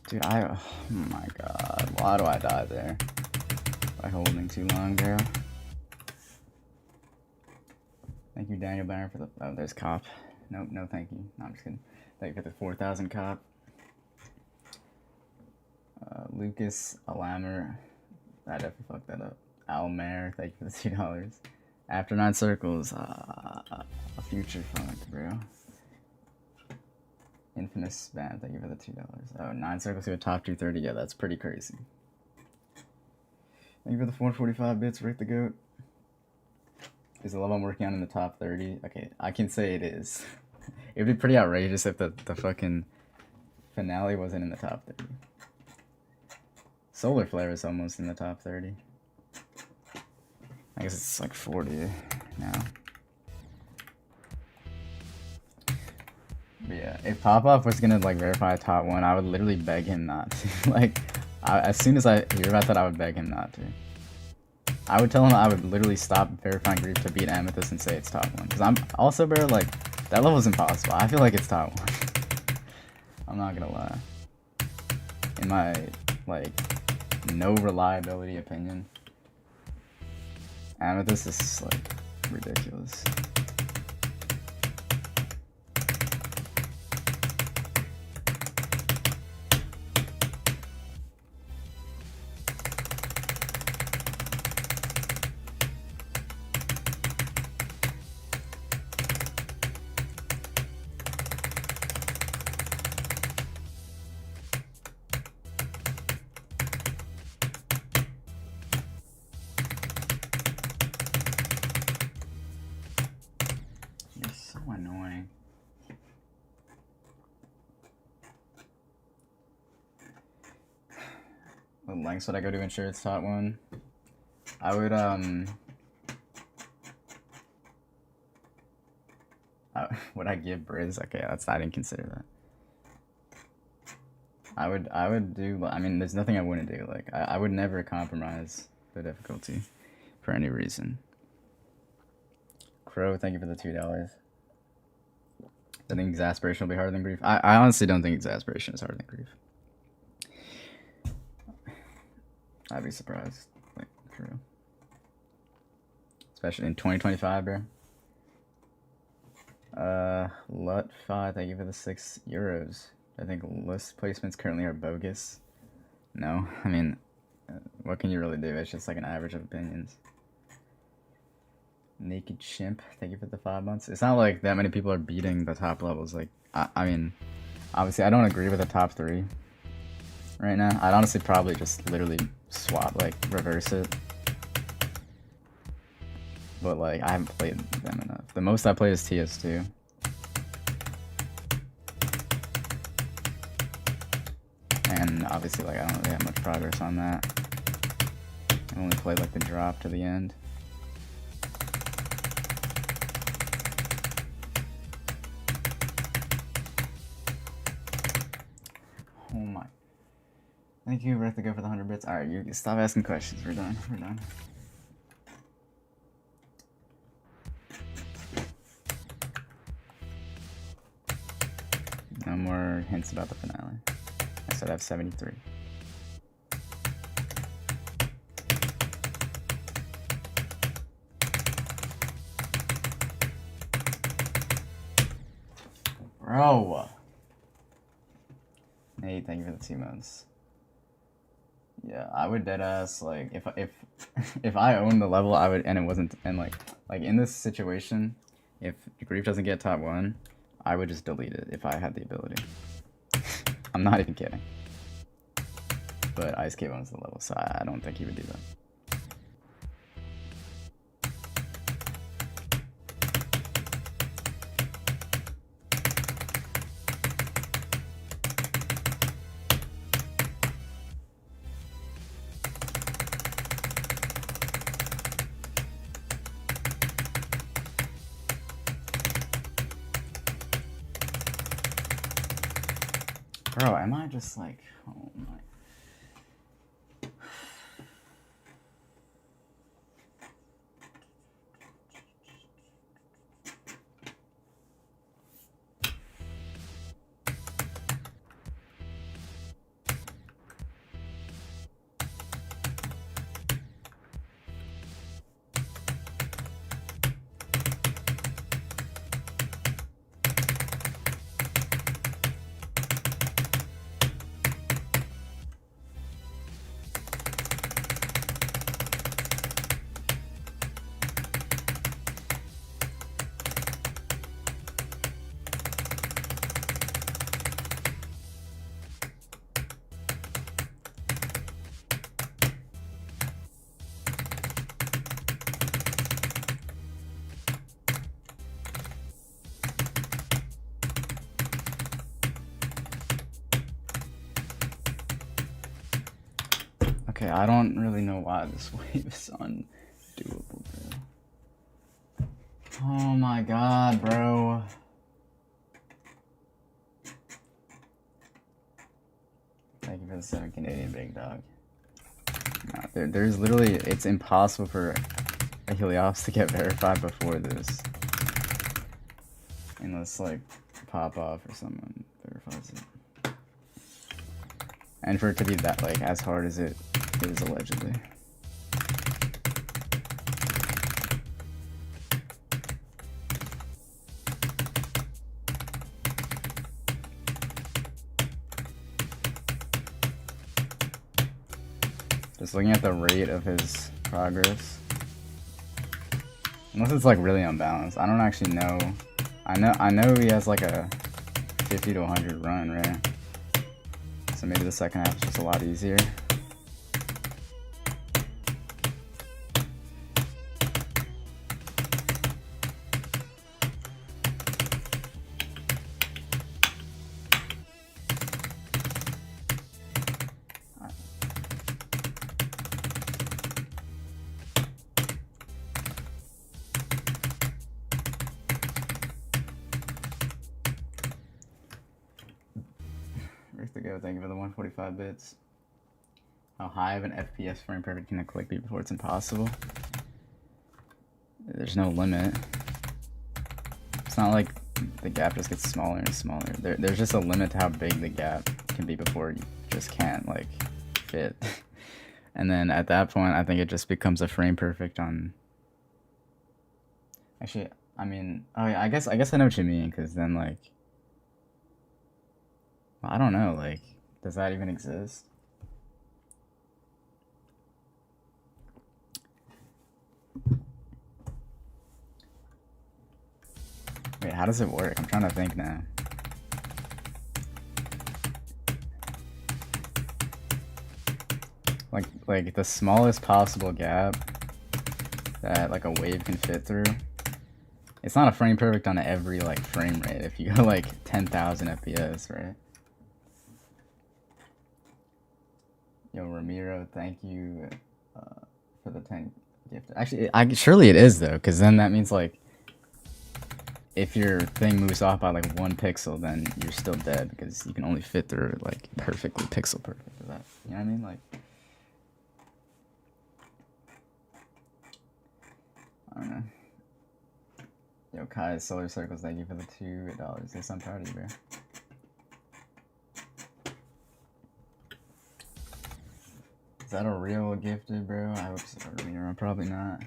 Dude, oh my god, why do I die there? By holding too long, bro. Thank you, Daniel Banner, for the, oh, there's Cop. Nope, no thank you. No, I'm just kidding. Thank you for the 4,000 Cop. Lucas Alamer, I definitely fucked that up. Almer, thank you for the $2. After 9 circles, a future fund, bro. Infamous Spam, thank you for the $2. Oh, 9 circles to a top 230. Yeah, that's pretty crazy. Thank you for the 445 bits, Rick the Goat. Is the level I'm working on in the top 30? Okay, I can say it is. It would be pretty outrageous if the fucking finale wasn't in the top 30. Solar Flare is almost in the top 30. I guess it's like 40 now. But yeah, if Popoff was gonna like verify a top 1, I would literally beg him not to. Like, as soon as I hear about that, I would beg him not to. I would tell him I would literally stop verifying Grief to beat Amethyst and say it's top 1. Because I'm also, bro, like, that level is impossible. I feel like it's top 1. I'm not gonna lie. In my, like, no reliability opinion, Amethyst is, like, ridiculous. Annoying. What lengths would I go to ensure it's top 1? I would would I give Briz? Okay, I didn't consider that. I would do, I mean, there's nothing I wouldn't do. Like, I would never compromise the difficulty for any reason. Crow, thank you for the $2. I think Exasperation will be harder than Grief. I honestly don't think Exasperation is harder than Grief. I'd be surprised. Like, for real. Especially in 2025, bro. Lut5, thank you for the €6. I think list placements currently are bogus. No, I mean, what can you really do? It's just like an average of opinions. Naked Chimp, thank you for the 5 months. It's not like that many people are beating the top levels. Like, I mean, obviously I don't agree with the top 3 right now. I'd honestly probably just literally swap, like, reverse it. But, like, I haven't played them enough. The most I played is TS2. And obviously, like, I don't really have much progress on that. I only played, like, the drop to the end. Oh my. Thank you, Breath to go for the 100 bits. Alright, you stop asking questions. We're done. We're done. No more hints about the finale. I said I have 73. Bro. Hey, thank you for the 2 months. Yeah, I would deadass, like, if I owned the level, I would, and it wasn't, and like in this situation, if Grief doesn't get top 1, I would just delete it if I had the ability. I'm not even kidding. But Ice Cave owns the level, so I don't think he would do that. Bro, am I just like, oh my. Okay, I don't really know why this wave is undoable. Oh my god, bro. Thank you for the 7 Canadian big dog. No, there's literally, it's impossible for a Heliops to get verified before this. Unless like pop off or someone verifies it. And for it to be that like as hard as it is allegedly. Just looking at the rate of his progress. Unless it's like really unbalanced. I don't actually know. I know he has like a 50 to 100 run, right? So maybe the second half is just a lot easier. To go, thank you for the 145 bits. How high of an FPS frame perfect can a click be before it's impossible? There's no limit. It's not like the gap just gets smaller and smaller. There's just a limit to how big the gap can be before you just can't like fit. And then at that point, I think it just becomes a frame perfect on. Actually, I mean, oh yeah, I guess I know what you mean, because then like. I don't know, like, does that even exist? Wait, how does it work? I'm trying to think now. Like the smallest possible gap that like a wave can fit through. It's not a frame perfect on every like frame rate if you go like 10,000 FPS, right? Yo, Ramiro, thank you for the 10 gift. Actually, surely it is though, because then that means like if your thing moves off by like 1 pixel, then you're still dead because you can only fit through it like perfectly, pixel perfect. Is that, you know what I mean? Like, I don't know. Yo, Kai, Solar Circles, thank you for the $2. Yes, I'm proud of you, bro. Is that a real gifted, bro? I hope so. Probably not.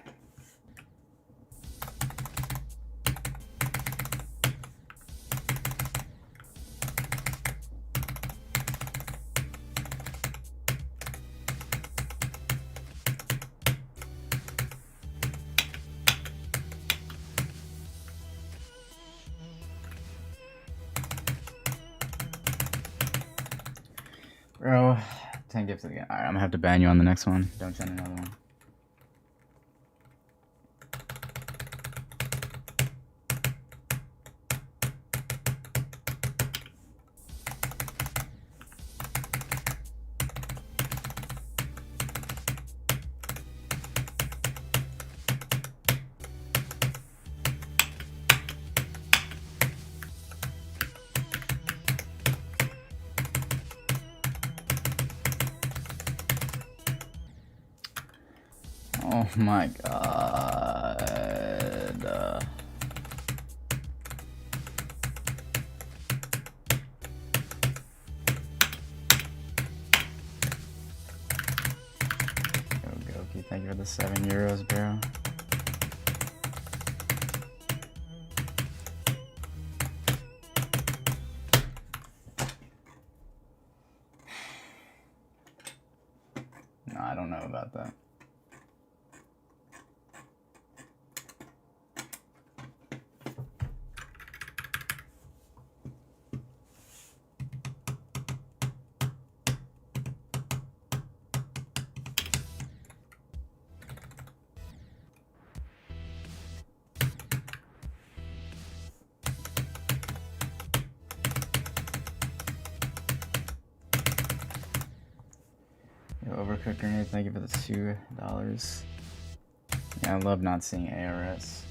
Bro, 10 gifts again. Alright, I'm gonna have to ban you on the next one. Don't send another one. Oh my god. Yo, Goki, thank you for the €7, bro. No, I don't know about that. Overcooked grenade, thank you for the $2. Yeah, I love not seeing ARS.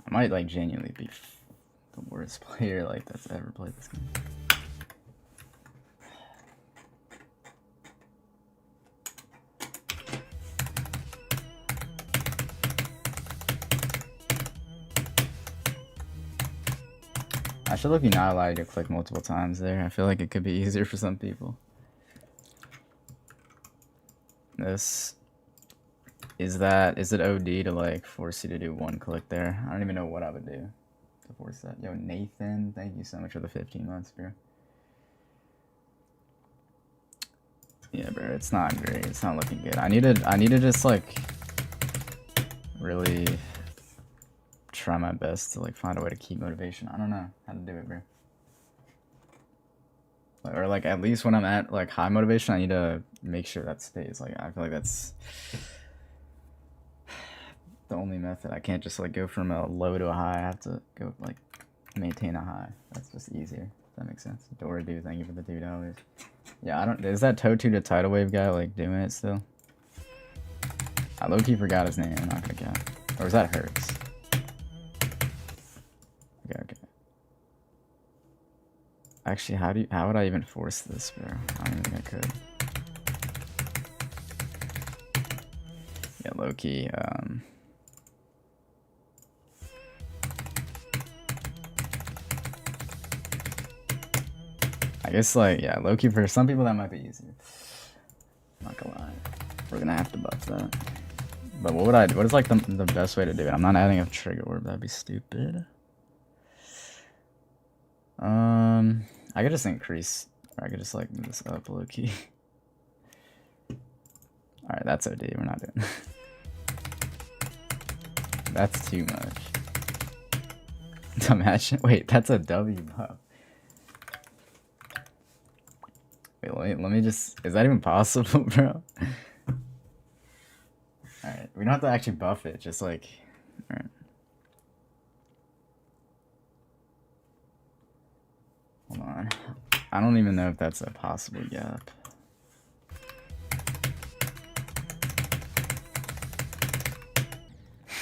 I might like genuinely be the worst player like that's ever played this game. I should look, you not allow you to click multiple times there. I feel like it could be easier for some people. This is it OD to like force you to do one click there? I don't even know what I would do to force that. Yo, Nathan, thank you so much for the 15 months, bro. Yeah, bro, it's not great. It's not looking good. I need to just like really try my best to like find a way to keep motivation. I don't know how to do it, bro. Or like at least when I'm at like high motivation, I need to make sure that stays. Like I feel like that's the only method. I can't just like go from a low to a high. I have to go like maintain a high. That's just easier. If that makes sense. Dora dude, thank you for the $2. Yeah, I don't. Is that Totu the tidal wave guy like doing it still? I low key forgot his name. I'm not gonna count. Or is that Hertz? Okay. Actually, how would I even force this, bro? I don't even think I could. Yeah, low key. I guess like yeah, low key for some people that might be easier. Not gonna lie, we're gonna have to buff that. But what is like the best way to do it? I'm not adding a trigger orb. That'd be stupid. I could just increase, or I could just like move this up low key. All right, that's OD. We're not doing. That's too much. Imagine. Wait, that's a W buff. Wait, let me just. Is that even possible, bro? All right, we don't have to actually buff it. Just like. All right. Hold on. I don't even know if that's a possible gap.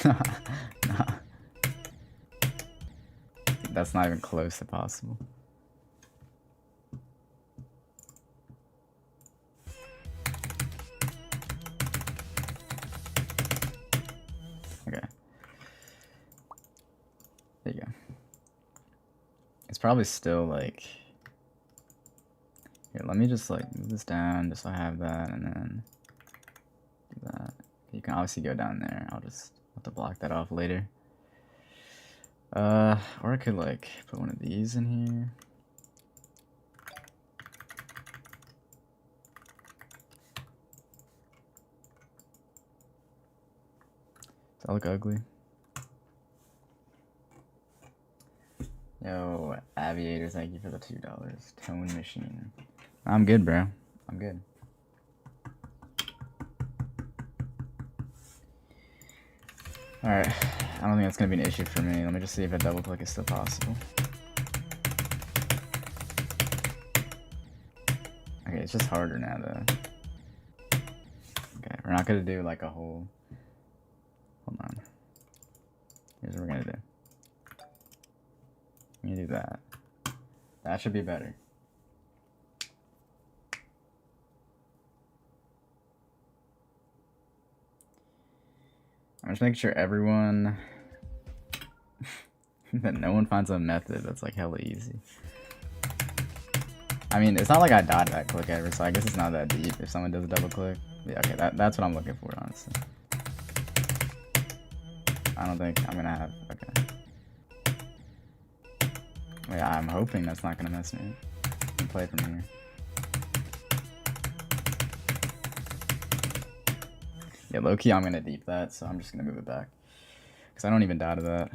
Nah. That's not even close to possible. Okay. There you go. It's probably still like... Here, let me just like move this down just so I have that, and then do that. You can obviously go down there. I'll just have to block that off later. Or I could like put one of these in here. Does that look ugly? Yo, Aviator, thank you for the $2. Tone Machine. I'm good, bro. I'm good. Alright, I don't think that's gonna be an issue for me. Let me just see if a double click is still possible. Okay, it's just harder now though. Okay, we're not gonna do like a whole... Hold on. Here's what we're gonna do. We're gonna do that. That should be better. I'm just making sure everyone... that no one finds a method that's like hella easy. I mean, it's not like I died that click ever, so I guess it's not that deep if someone does a double click. Yeah, okay, that's what I'm looking for, honestly. I don't think I'm gonna have... Okay. Wait, I'm hoping that's not gonna mess me up. I can play from here. Yeah, low-key I'm gonna deep that, so I'm just gonna move it back. Because I don't even die to that.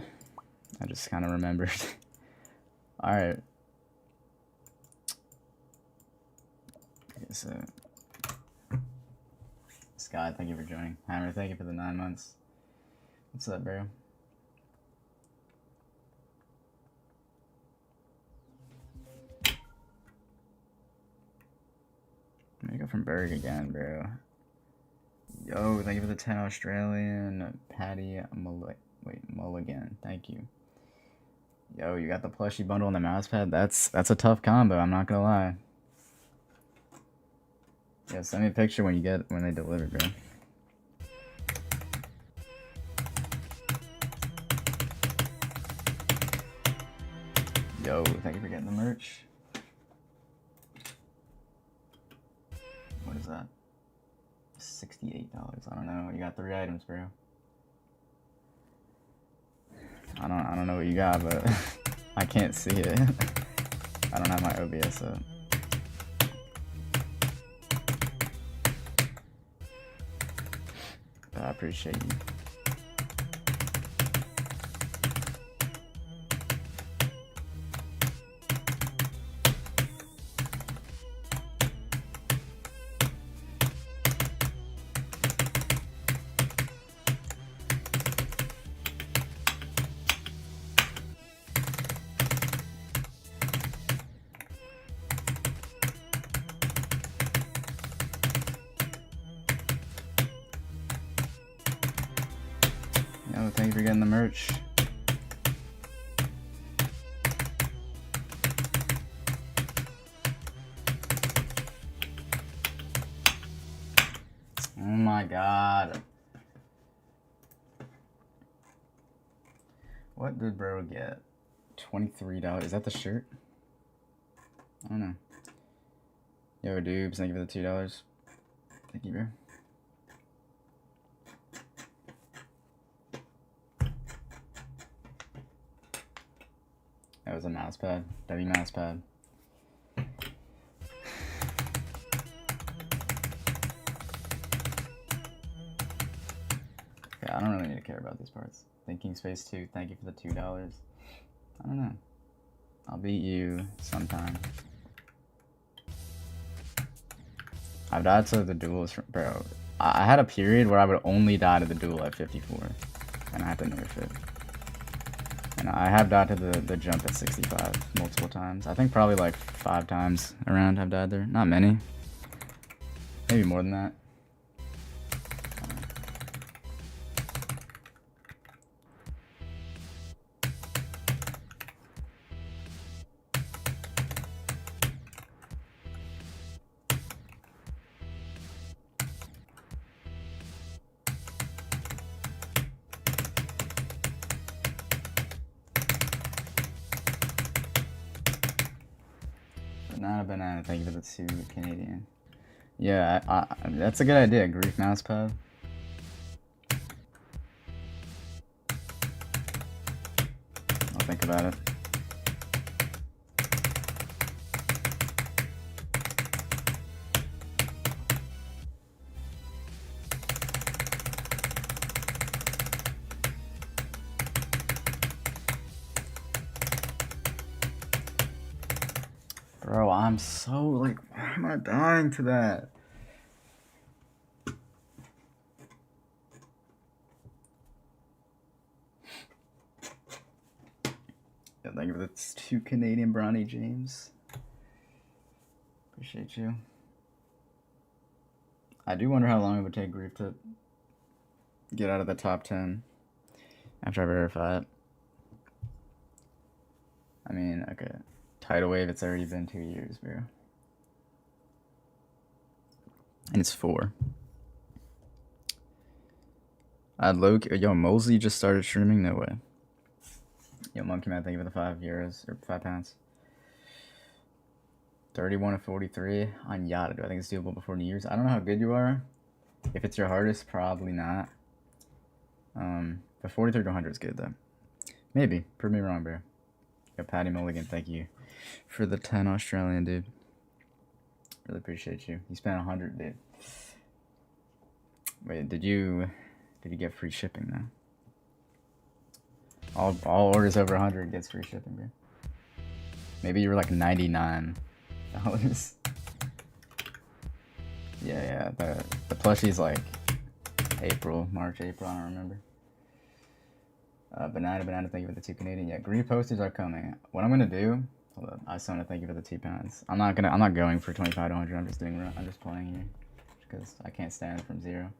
I just kind of remembered. Alright. Okay, so... Sky, thank you for joining. Hammer, thank you for the 9 months. What's up, bro? Let me go from Berg again, bro. Yo, thank you for the 10 Australian. Patty Wait, Mulligan. Thank you. Yo, you got the plushie bundle and the mouse pad? That's a tough combo, I'm not gonna lie. Yeah, send me a picture when they deliver, bro. Yo, thank you for getting the merch. What is that? $68. I don't know. You got 3 items, bro. I don't know what you got, but I can't see it. I don't have my OBS up. But I appreciate you. Yo, thank you for getting the merch. Oh my god. What did bro get? $23. Is that the shirt? I don't know. Yo, Dubes, thank you for the $2. Thank you, bro. That was a mouse pad. W mouse pad. Yeah, I don't really need to care about these parts. Thinking Space 2, thank you for the $2. I don't know. I'll beat you sometime. I've died to the duels, bro. I had a period where I would only die to the duel at 54, and I had to nerf it. And I have died to the jump at 65 multiple times. I think probably like 5 times around I've died there. Not many. Maybe more than that. Banana, thank you for the 2 Canadian. Yeah, that's a good idea. Grief mouse pad. I'll think about it. Bro, I'm so like, why am I dying to that? Yeah, thank you for the 2 Canadian Bronny James. Appreciate you. I do wonder how long it would take Grief to get out of the top 10 after I verify it. I mean, okay. Tidal Wave, it's already been 2 years, bro. And it's 4. Yo, Mosley just started streaming? No way. Yo, Monkey Man, thank you for the €5 or £5. 31 of 43 on Yada. Do I think it's doable before New Year's? I don't know how good you are. If it's your hardest, probably not. But 43 to 100 is good though. Maybe. Prove me wrong, bro. Yo, Patty Mulligan, thank you for the 10 Australian, dude. Really appreciate you. You spent 100, dude. Wait, did you get free shipping now? All orders over 100 gets free shipping, bro. Maybe you were like $99. Yeah, the plushie's like March, April, I don't remember. Banana, thank you for the 2 Canadian. Yeah, Grief posters are coming. What I'm gonna do? Hold up, I just want to thank you for the £2. I'm not going for 25 to 100. I'm just playing here because I can't stand from 0.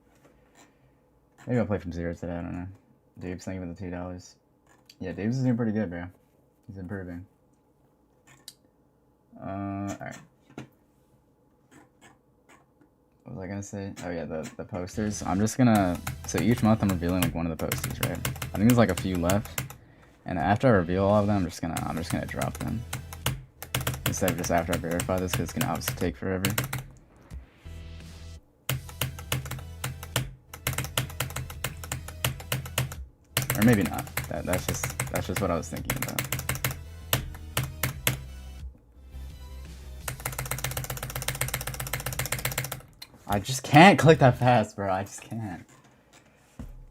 Maybe I'll play from 0 today. I don't know. Dave's thinking of the $2. Yeah, Dave's is doing pretty good, bro. He's improving. Alright. What was I gonna say? Oh yeah, the posters. I'm just gonna, so each month I'm revealing like one of the posters, right? I think there's like a few left. And after I reveal all of them, I'm just gonna drop them. Instead of just after I verify this, because it's gonna obviously take forever. Or maybe not. That's just what I was thinking about. I just can't click that fast, bro. I just can't.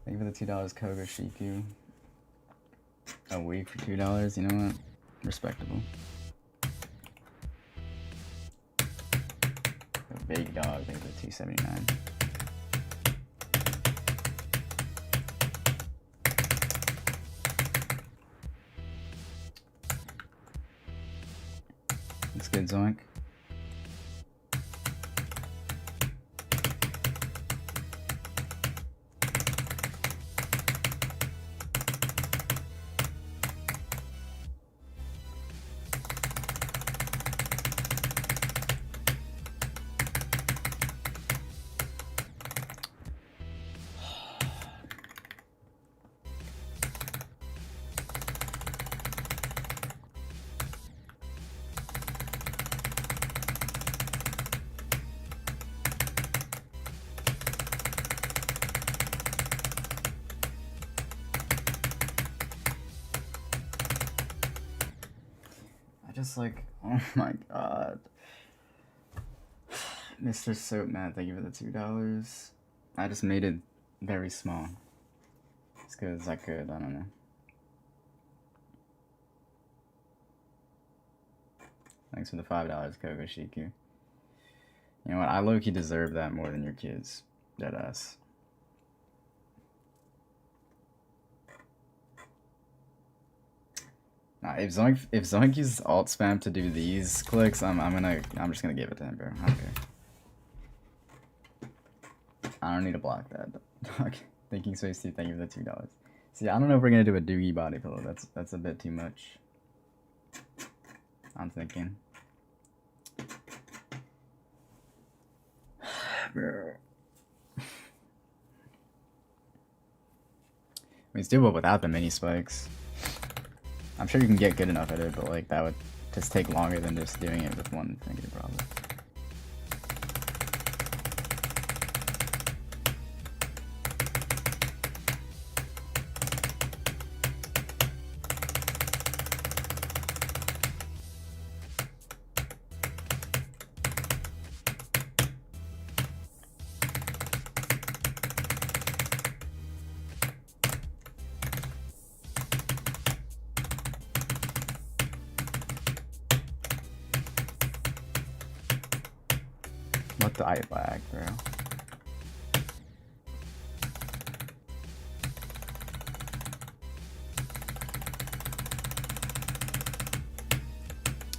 Thank you for the $2 Koga Shiku. A week for $2. You know what? Respectable. A big dog. Thank you for the $2.79. Looks good, Zoink. Just like, oh my god. Mr. Soapman, thank you for the $2. I just made it very small. Just because I could, I don't know. Thanks for the $5, Kogo Shiku. You know what, I low-key deserve that more than your kids. Deadass. Nah, if Zoink uses alt spam to do these clicks, I'm just gonna give it to him, bro. I don't care. I don't need to block that. Okay. Thinking Space 2, thank you for the $2. See, I don't know if we're gonna do a Doogie body pillow. That's a bit too much. I'm thinking. Bro. I mean, it's doable without the mini spikes. I'm sure you can get good enough at it, but like that would just take longer than just doing it with one finger, probably. What the eye lag, bro?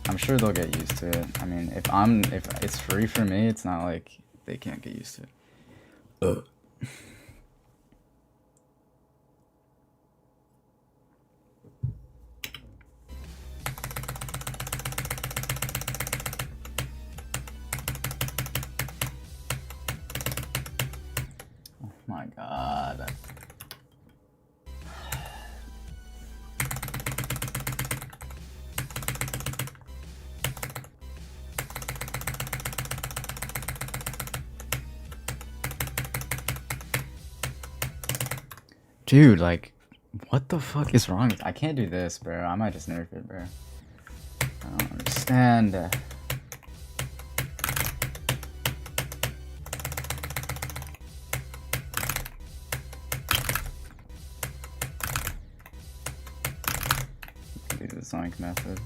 I'm sure they'll get used to it. I mean, if it's free for me, it's not like they can't get used to it. My god. Dude, like, what the fuck is wrong with I can't do this, bro. I might just nerf it, bro. I don't understand. Do the Sonic method.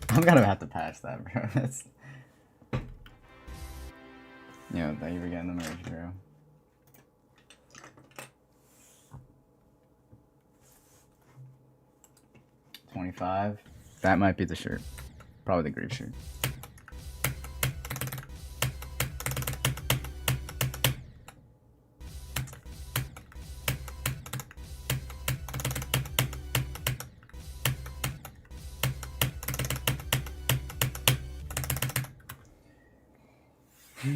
I'm gonna have to patch that, bro. That's. Yo, thank you for getting the merch, bro. $25. That might be the shirt. Probably the grief shirt. I'm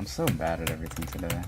so bad at everything today.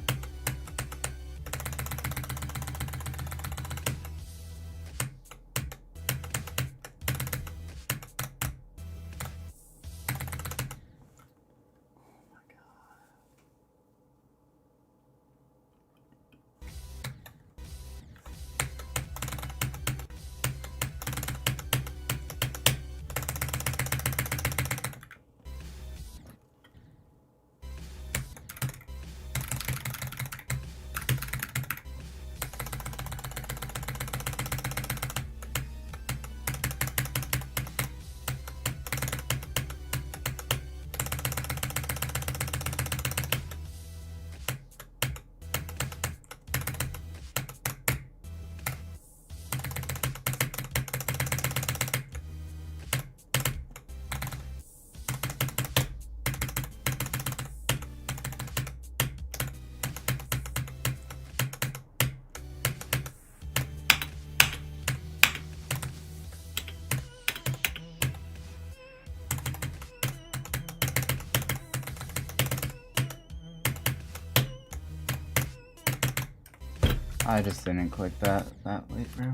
I just didn't click that late, bro.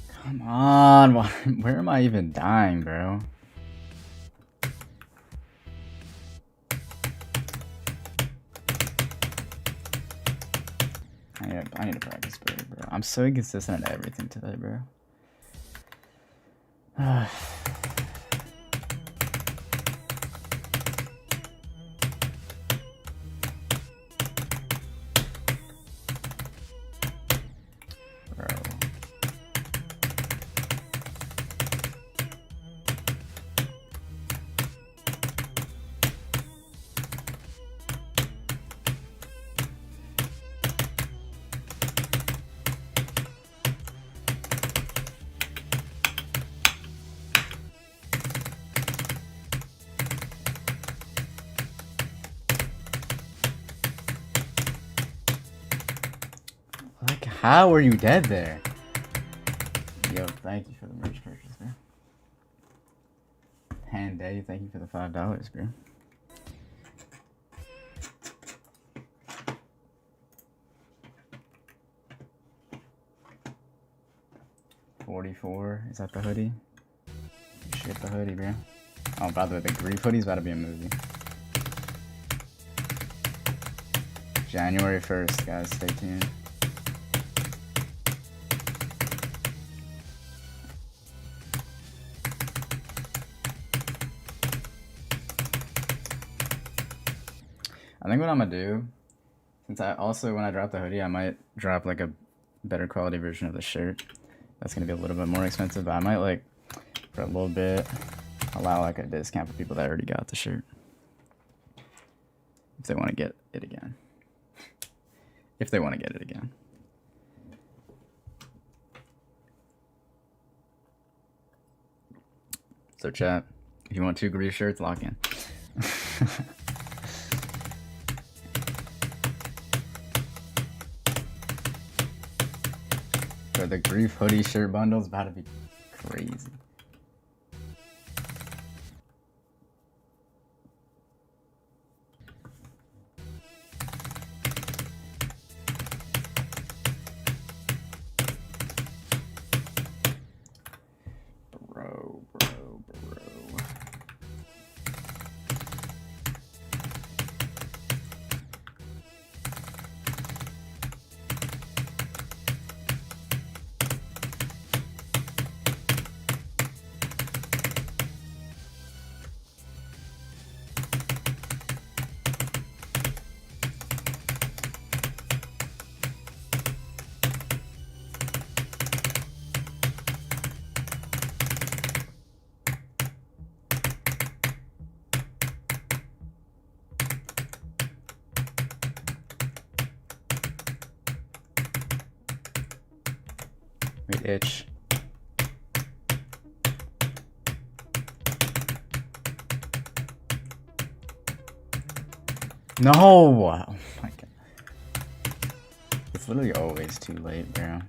Come on, where am I even dying, bro? I need to practice better, bro. I'm so inconsistent at everything today, bro. Like, how are you dead there? Yo, thank you for the merch purchase, bro. Hand Day, thank you for the $5, bro. $44, is that the hoodie? Shit, the hoodie, bro. Oh, by the way, the grief hoodie's about to be a movie. January 1st, guys, stay tuned. I think what I'm gonna do, since I also, when I drop the hoodie, I might drop like a better quality version of the shirt. That's gonna be a little bit more expensive, but I might, like, for a little bit, allow like a discount for people that already got the shirt. If they want to get it again. If they want to get it again. So chat, if you want 2 grief shirts, lock in. Bro, the grief hoodie shirt bundle is about to be crazy. Bro. Wait, itch. No! Oh my god. It's literally always too late, bro.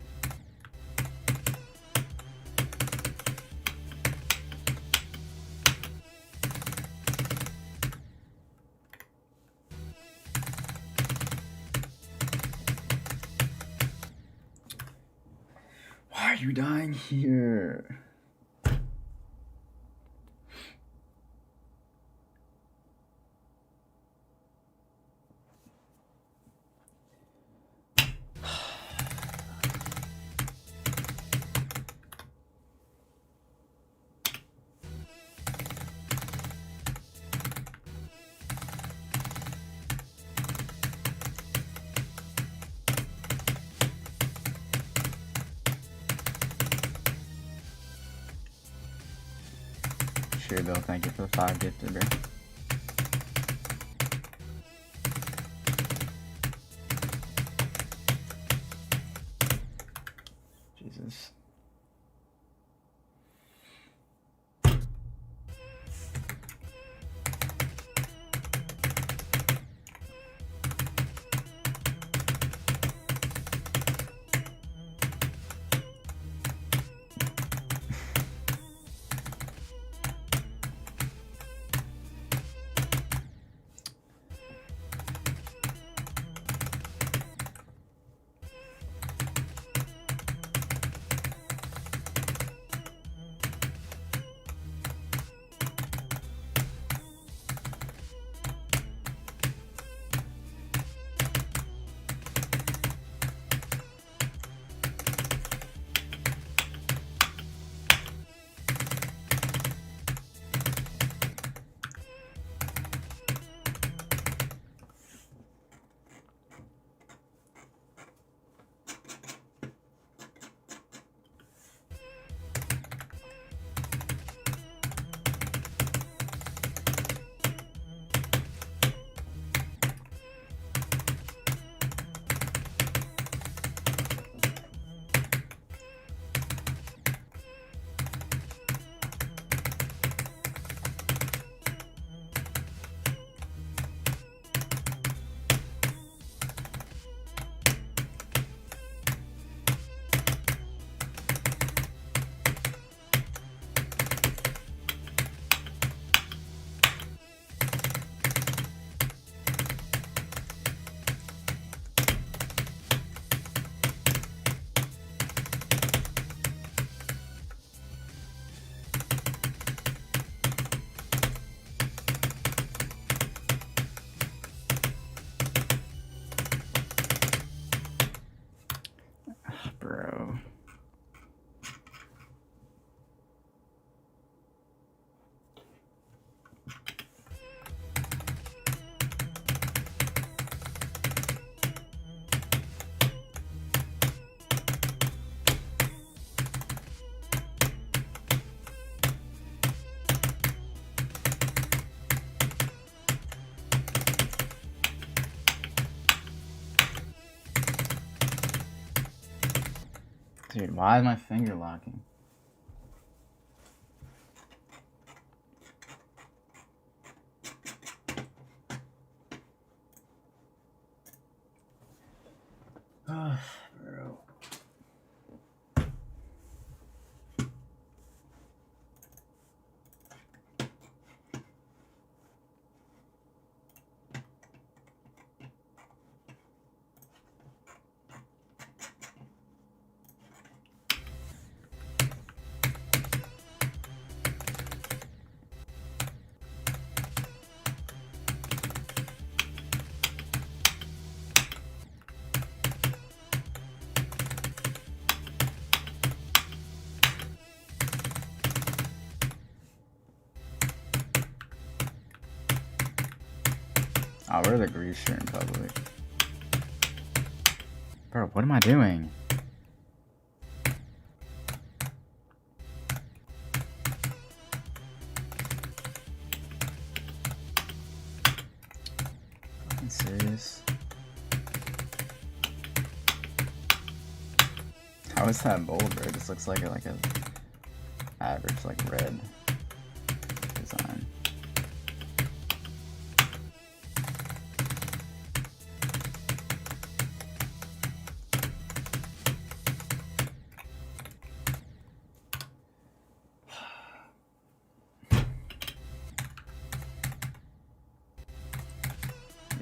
Why are you dying here? Sure, Bill, thank you for the 5 gifted, bro. Jesus. Bro. Dude, why is my finger locking? Bro. Oh, we're the greaser in public. Bro, what am I doing? Fucking serious? How is that bold, bro? It just looks like a average like red design.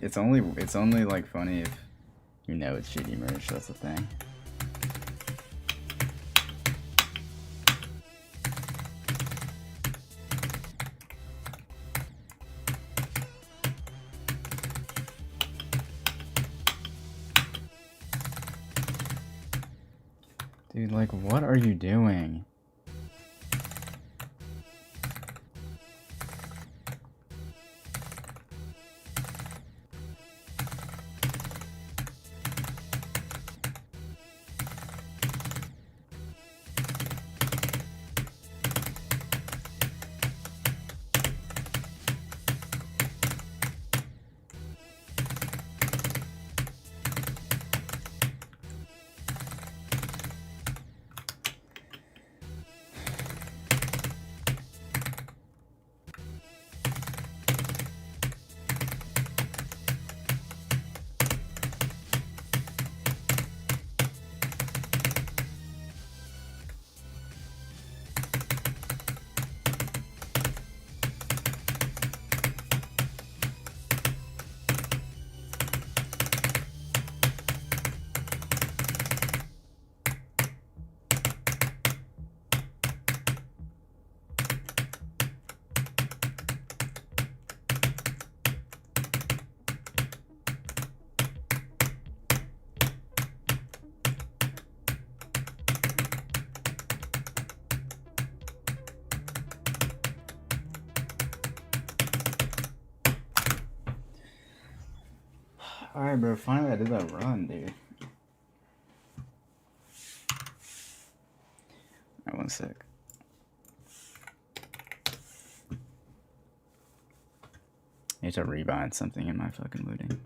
It's only like funny if you know it's shitty merch, that's the thing. Dude, like, what are you doing? Alright, bro, finally I did that run, dude. Alright, 1 sec. I need to rebind something in my fucking looting.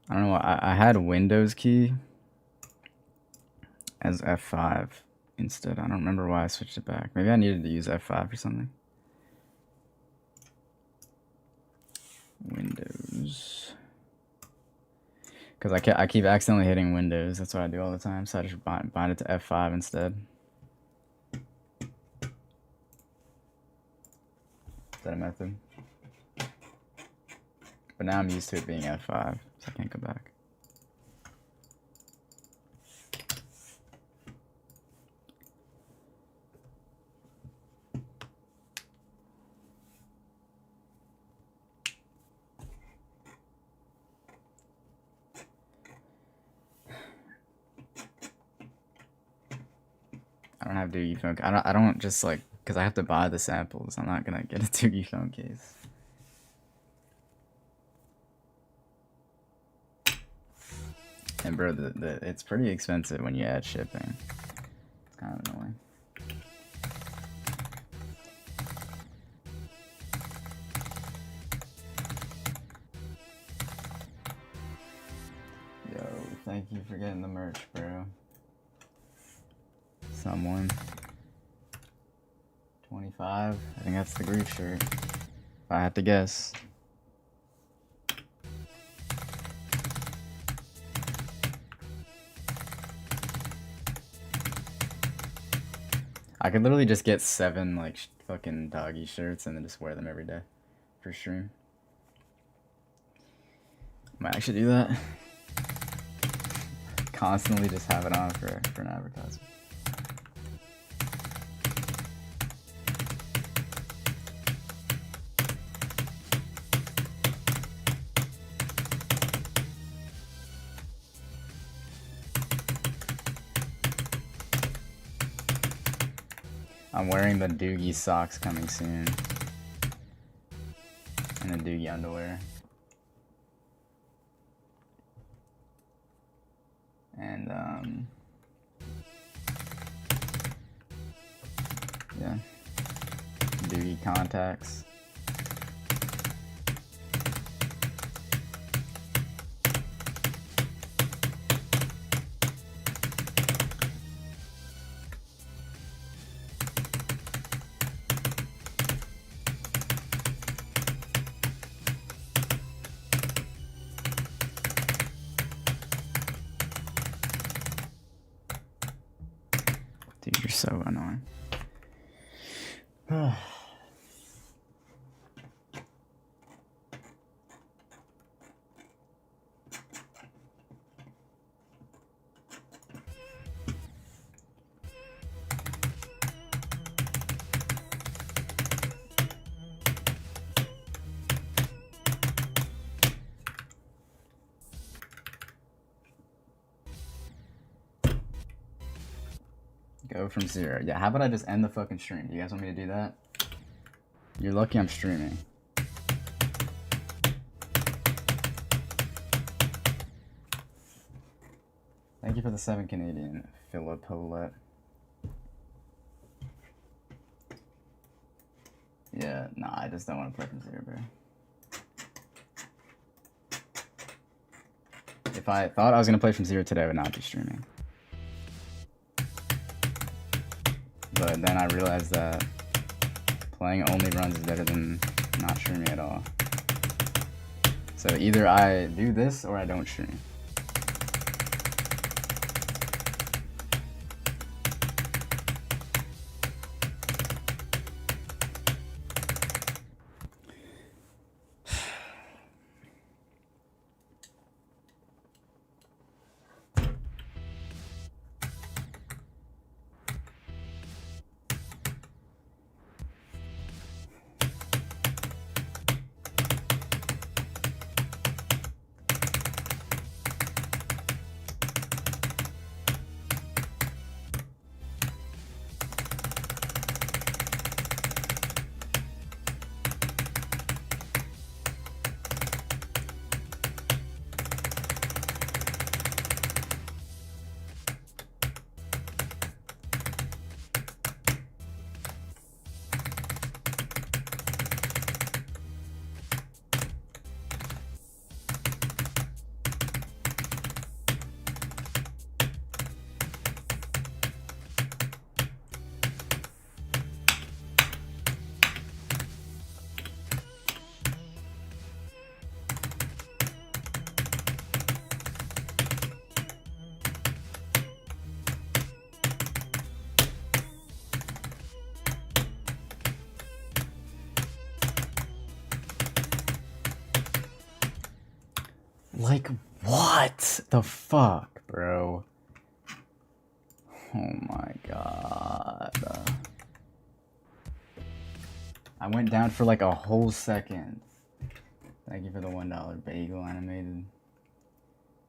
I don't know what, I had Windows key as F5 instead. I don't remember why I switched it back. Maybe I needed to use F5 or something. Windows. Because I keep accidentally hitting Windows. That's what I do all the time. So I just bind it to F5 instead. Is that a method? But now I'm used to it being F5, so I can't go back. I don't have Doggie phone. I don't just like, because I have to buy the samples. I'm not gonna get a Doggie phone case. And bro, it's pretty expensive when you add shipping. It's kind of annoying. Yo, thank you for getting the merch, bro. Someone. 25. I think that's the grief shirt. If I had to guess. I could literally just get 7 like fucking Doggie shirts and then just wear them every day for stream. Might actually do that. Constantly just have it on for an advertisement. I'm wearing the Doggie socks coming soon. And the Doggie underwear. And, yeah. Doggie contacts. so annoying. Go from 0. Yeah, how about I just end the fucking stream? Do you guys want me to do that? You're lucky I'm streaming. Thank you for the 7 Canadian, Philip Paulette. Yeah, nah, I just don't want to play from 0, bro. If I thought I was going to play from 0 today, I would not be streaming. But then I realized that playing only runs is better than not streaming at all. So either I do this or I don't stream. Like, what the fuck, bro? Oh my god. I went down for like a whole second. Thank you for the $1 bagel animated.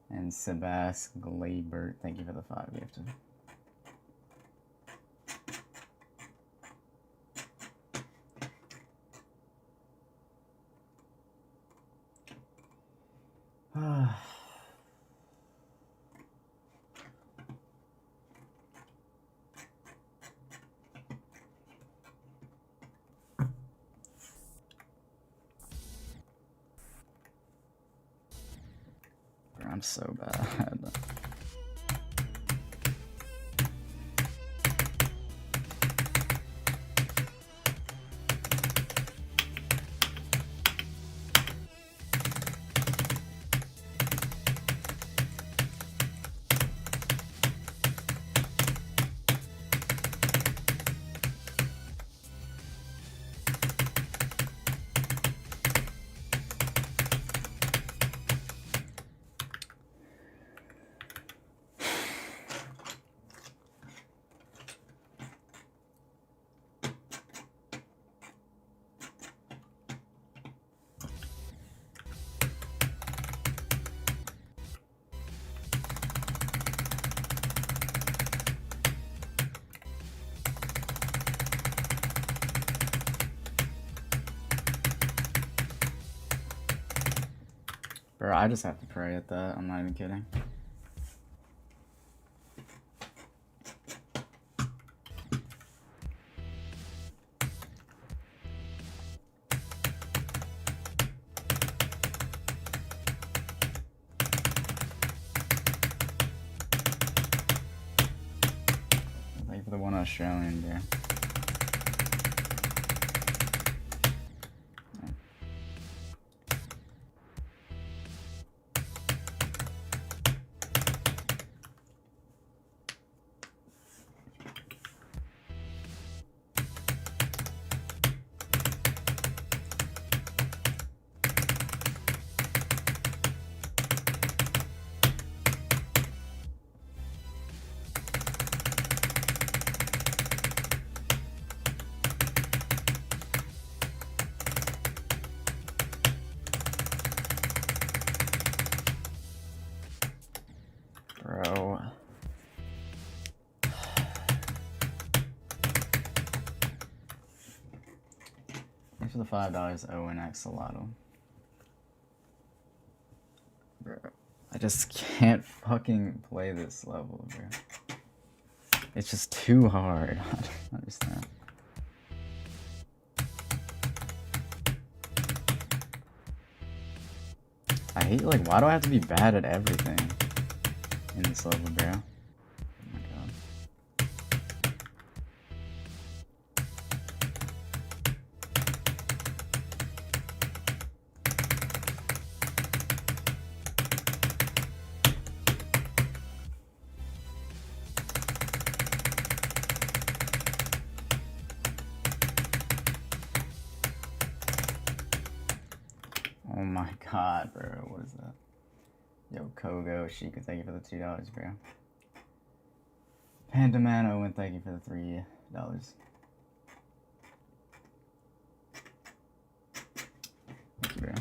And Sebas Glaber, thank you for the 5 gifted. I'm so bad. Bro, I just have to pray at that. I'm not even kidding. Thank you for the 1 Australian, bro. for the $5 Owen Axolotl. Bro, I just can't fucking play this level, bro. It's just too hard. I don't understand. I hate, like, why do I have to be bad at everything in this level, bro? Oh my god. Oh my god, bro, what is that? Yo, Kogo, Sheikah, thank you for the $2, bro. Panda Man Owen, thank you for the $3. Thank you, bro.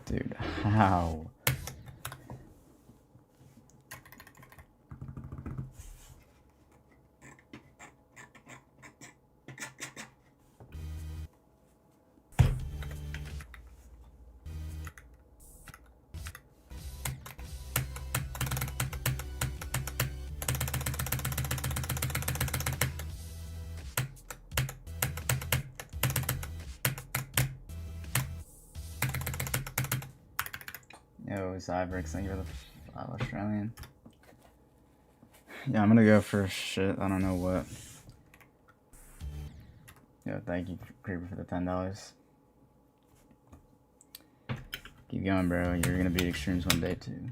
Dude, how? Yo, Zybrix, thank you for the Australian. Yeah, I'm gonna go for shit, I don't know what. Yo, thank you, Creeper, for the $10. Keep going, bro. You're gonna beat Extremes one day, too.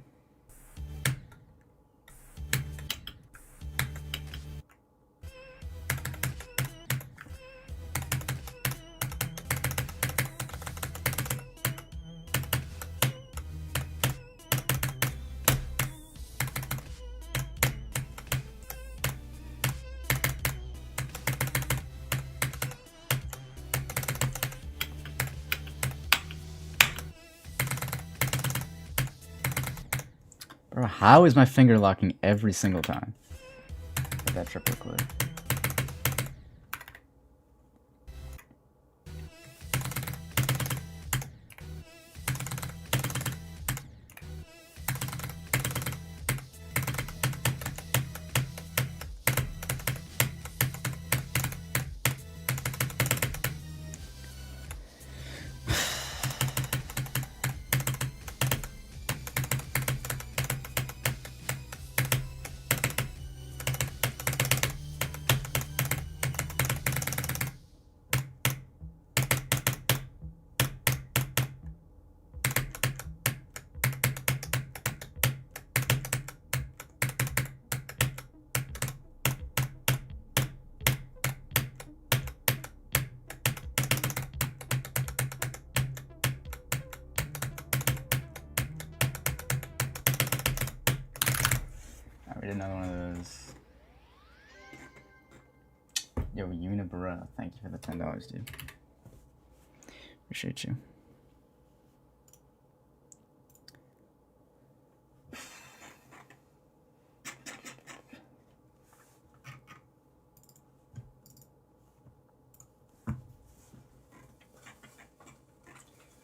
Bro, how is my finger locking every single time? With that triple click. We did another one of those. Yo, Unibra, thank you for the $10, dude. Appreciate you.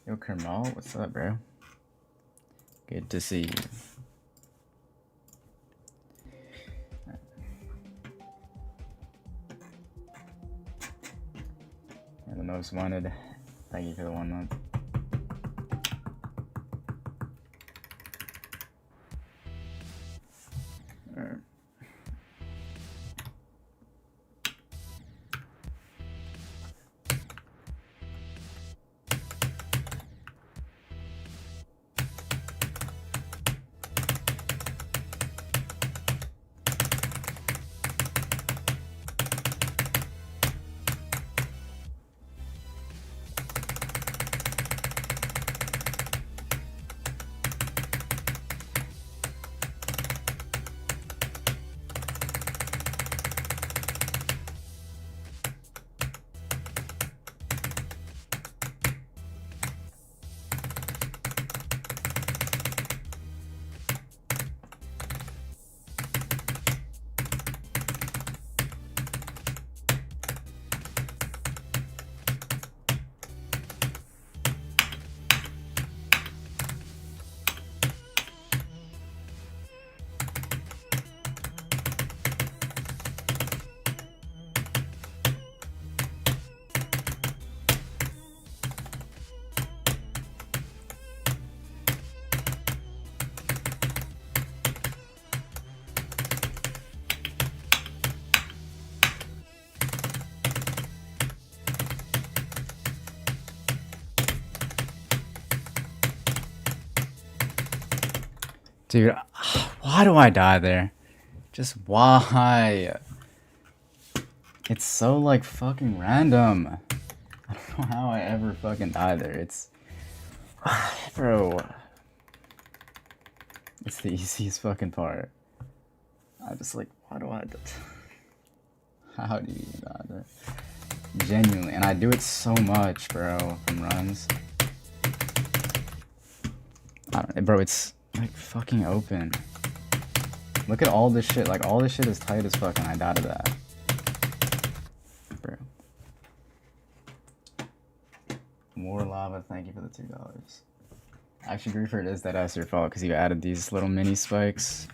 Yo, Kermal, what's up, bro? Good to see you. You're the most wanted. Thank you for the 1 month. Dude, why do I die there? Just why? It's so, like, fucking random. I don't know how I ever fucking die there. It's... Bro. It's the easiest fucking part. I just, like, why do I... How do you even die there? Genuinely. And I do it so much, bro, from runs. I don't... Bro, it's... like fucking open. Look at all this shit. Like all this shit is tight as fuck, and I died to that, bro. More lava. Thank you for the $2. Actually, Griefer, it is that ass your fault because you added these little mini spikes.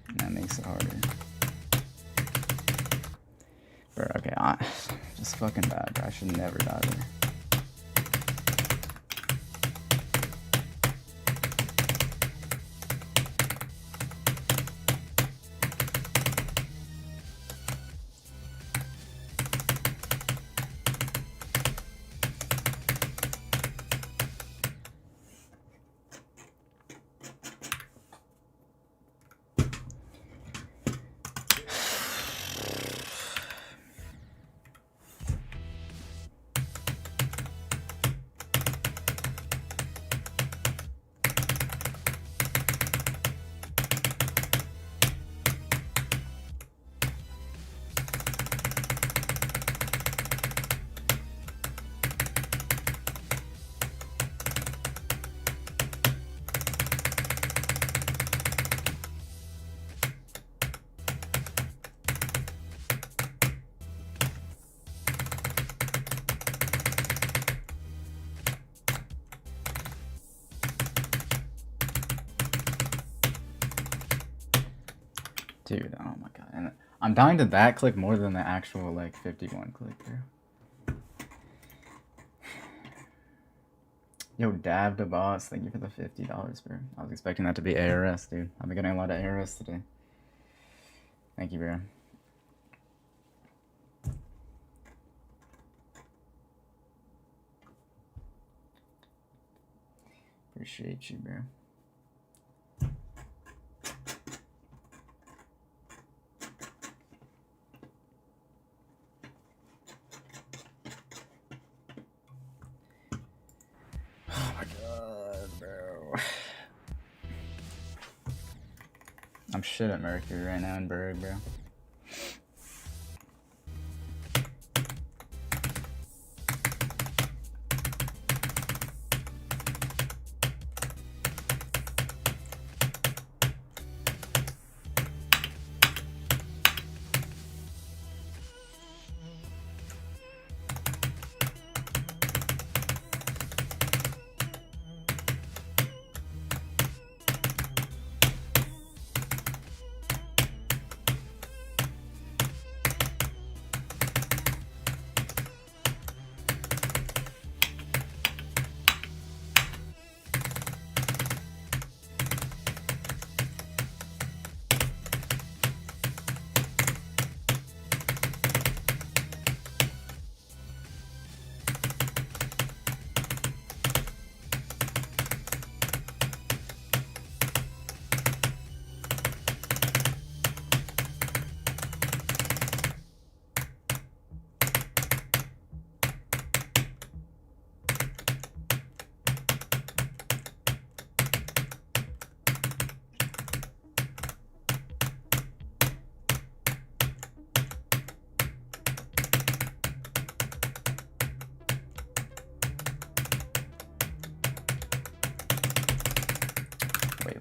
And that makes it harder, bro. Okay, just fucking bad, bro. I should never die there. Dude, oh my god. And I'm dying to that click more than the actual, like, 51 click, bro. Yo, Dav the Boss, thank you for the $50, bro. I was expecting that to be ARS, dude. I've been getting a lot of ARS today. Thank you, bro. Appreciate you, bro. Oh my god, bro. I'm shit at Mercury right now in Berg, bro.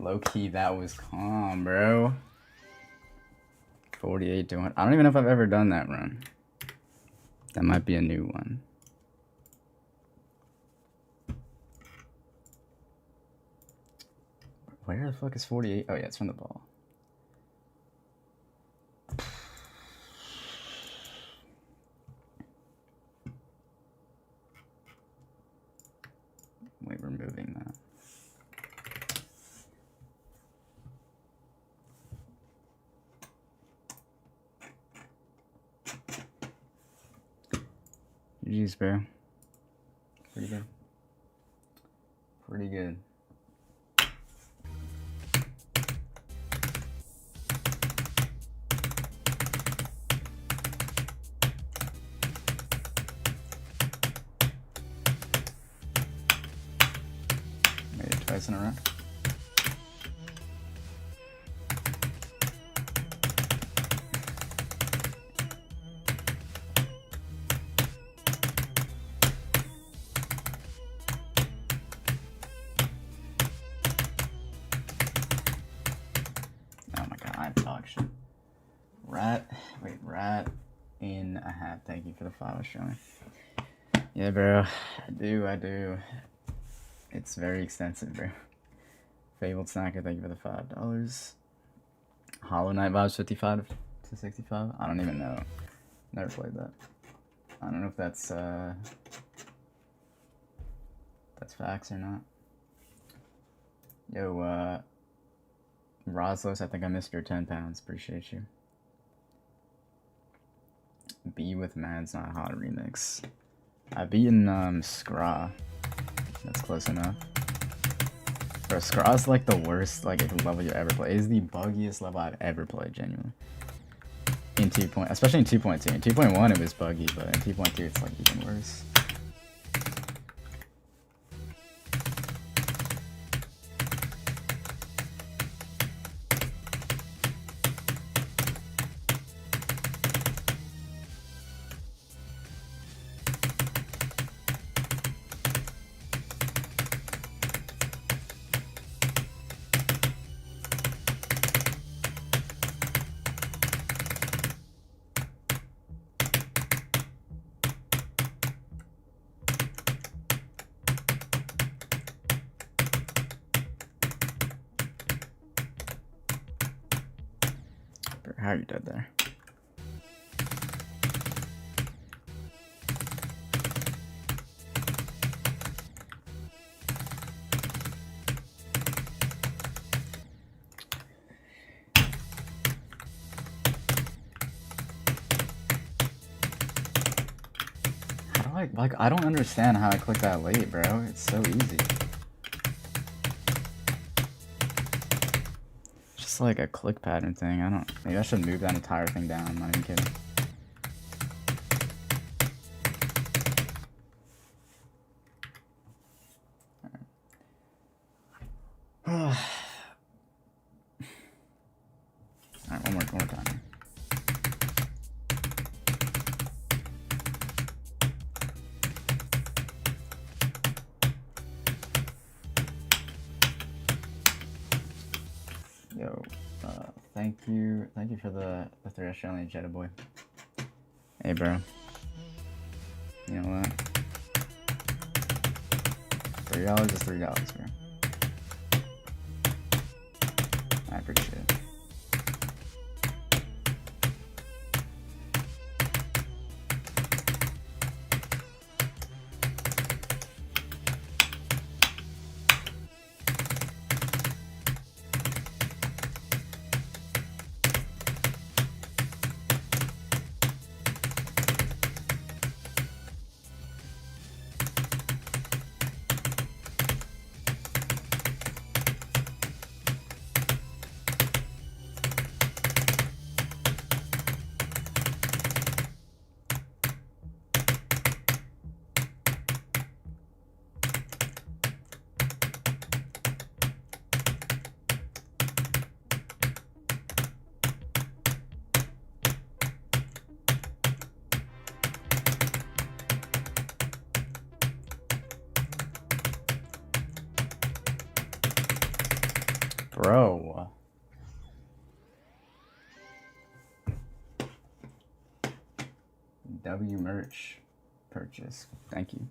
Low key, that was calm, bro. 48 to 100. I don't even know if I've ever done that run. That might be a new one. Where the fuck is 48? Oh yeah, it's from the ball. Wait, we're moving that. GG's, bro. Pretty good. Pretty good. Made it twice in a row. Rat in a hat. Thank you for the follow, Australian. Yeah, bro. I do. It's very extensive, bro. Fabled Snacker, thank you for the $5. Hollow Knight vibes 55 to 65. I don't even know. Never played that. I don't know if that's facts or not. Yo, Roslos, I think I missed your 10 pounds. Appreciate you. Be with Mad's Not Hot remix. I've beaten Scraw. That's close enough. Bro, Scraw's like the worst level you ever play. It's the buggiest level I've ever played, genuinely. In 2. Especially in 2.2. In 2.1 it was buggy, but in 2.2 it's like even worse. How are you dead there? How do I don't understand how I click that late, bro. It's so easy. It's like a click pattern thing. Maybe I should move that entire thing down. I'm not even kidding. Alright, one more time. Yo, thank you for the $3 Australian Jetta boy. Hey, bro. You know what? $3 is $3, bro. I appreciate it. W merch purchase. Thank you.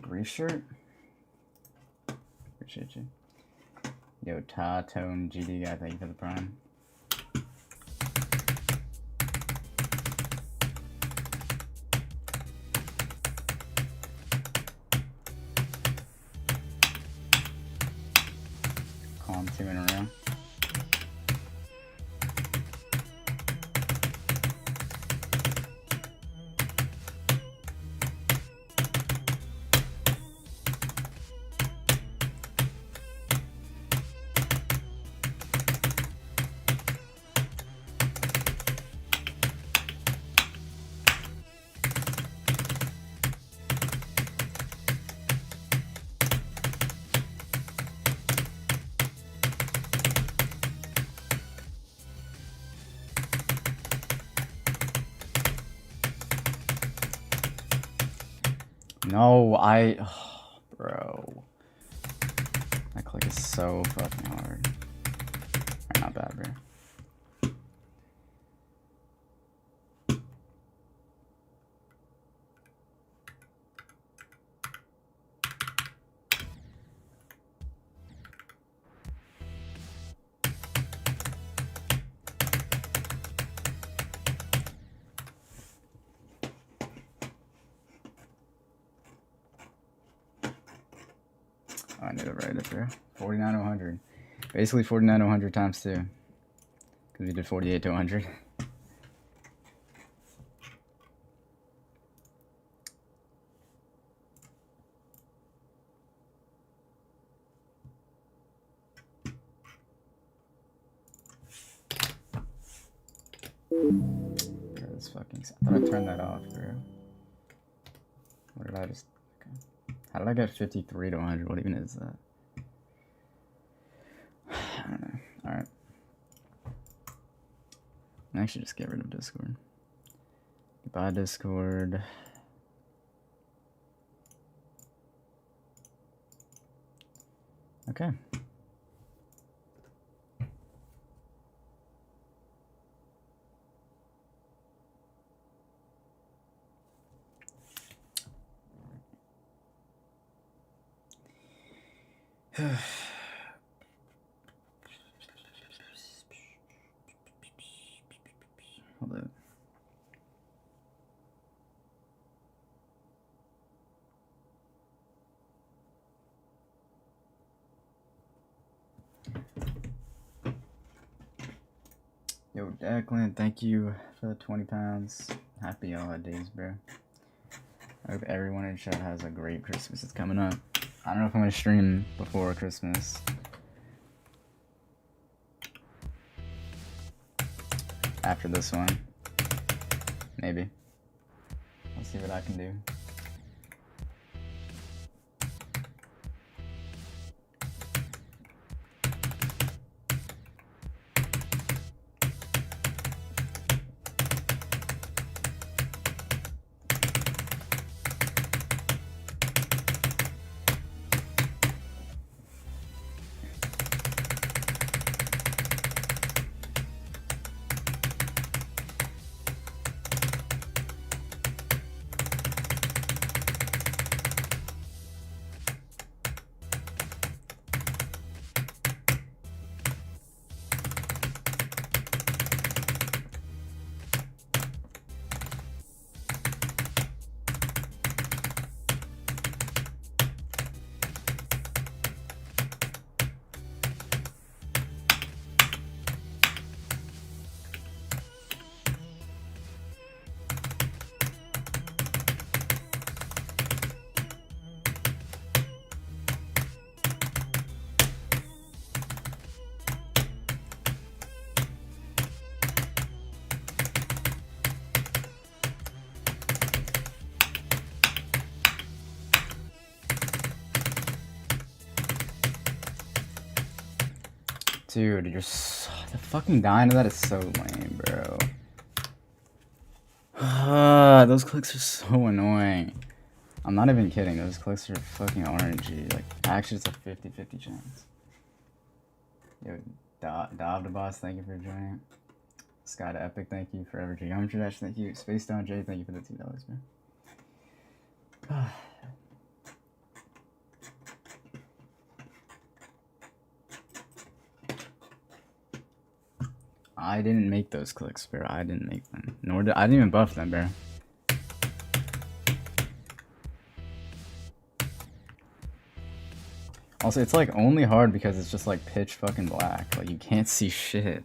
Grief shirt. Appreciate you. Yo, Ta-Tone GD guy, thank you for the prime. Calm 2 in a row. No, oh, bro. That click is so fucking hard. Alright, not bad, bro. I need to write it there. 49,000. Basically 49,000 times 2. Because we did 48 to 100. Bro, this fucking... I thought I turned that off, bro. What did I just... How did I get 53 to 100? What even is that? I don't know. Alright. I should just get rid of Discord. Goodbye, Discord. Okay. Hold it. Yo, Declan, thank you for the 20 pounds. Happy holidays, bro. I hope everyone in chat has a great Christmas. It's coming up. I don't know if I'm gonna stream before Christmas. After this one. Maybe. I'll see what I can do. Dude, you're so, the fucking dying to that is so lame, bro. Those clicks are so annoying. I'm not even kidding. Those clicks are fucking RNG. Like, actually, it's a 50-50 chance. Yo, Dov the boss, thank you for joining. Sky to Epic, thank you. Forever Geometry Dash, thank you. Space Down J, thank you for the $2, man. I didn't make those clicks, bro. I didn't make them. Nor did I didn't even buff them, bro. Also, it's like only hard because it's just like pitch fucking black. Like you can't see shit.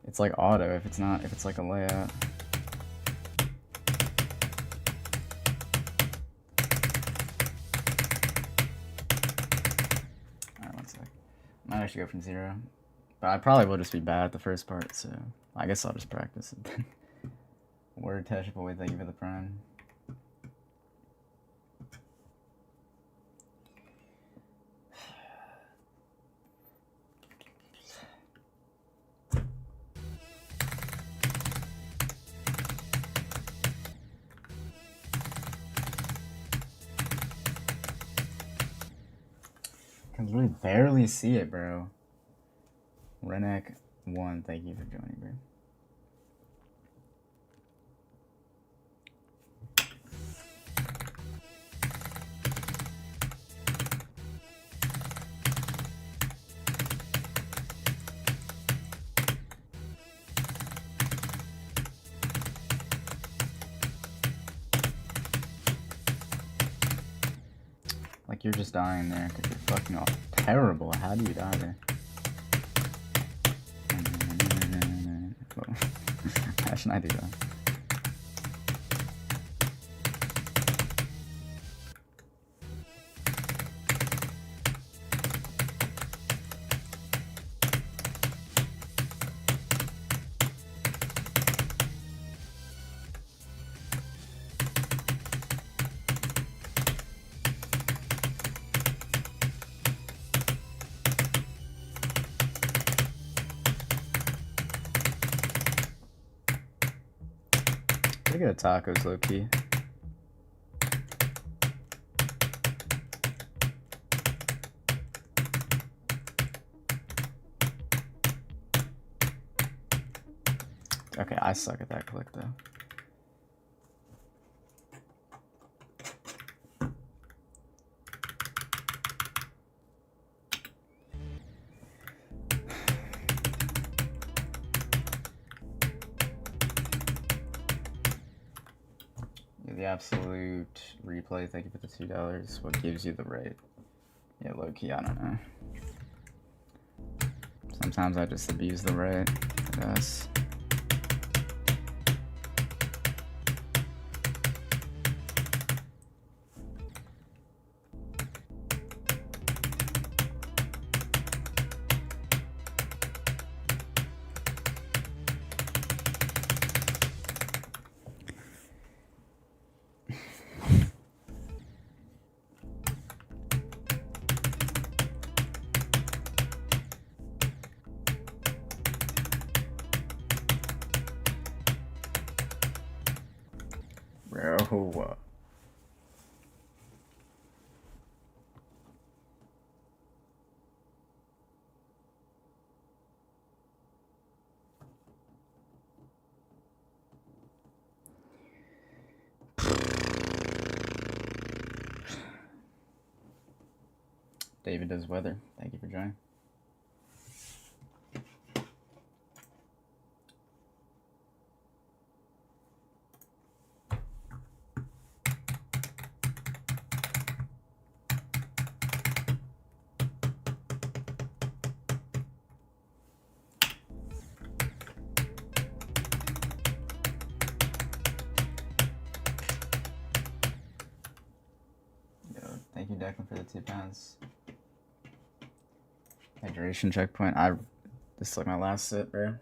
It's like auto if it's like a layout. Alright, 1 sec. I might actually go from 0. But I probably will just be bad at the first part, so I guess I'll just practice it then. Word Tesh, boy, thank you for the prime. I can really barely see it, bro. Renek 1, thank you for joining, bro. Like you're just dying there because you're fucking off. Terrible. How do you die there? How should I do that? Look at the tacos, low key. Okay, I suck at that click though. The absolute replay, thank you for the $2. What gives you the rate? Yeah, low key, I don't know. Sometimes I just abuse the rate, I guess. Bro. David does weather. Thank you for joining. Thank you, Declan, for the £2. Hydration checkpoint. This is like my last sip, bro.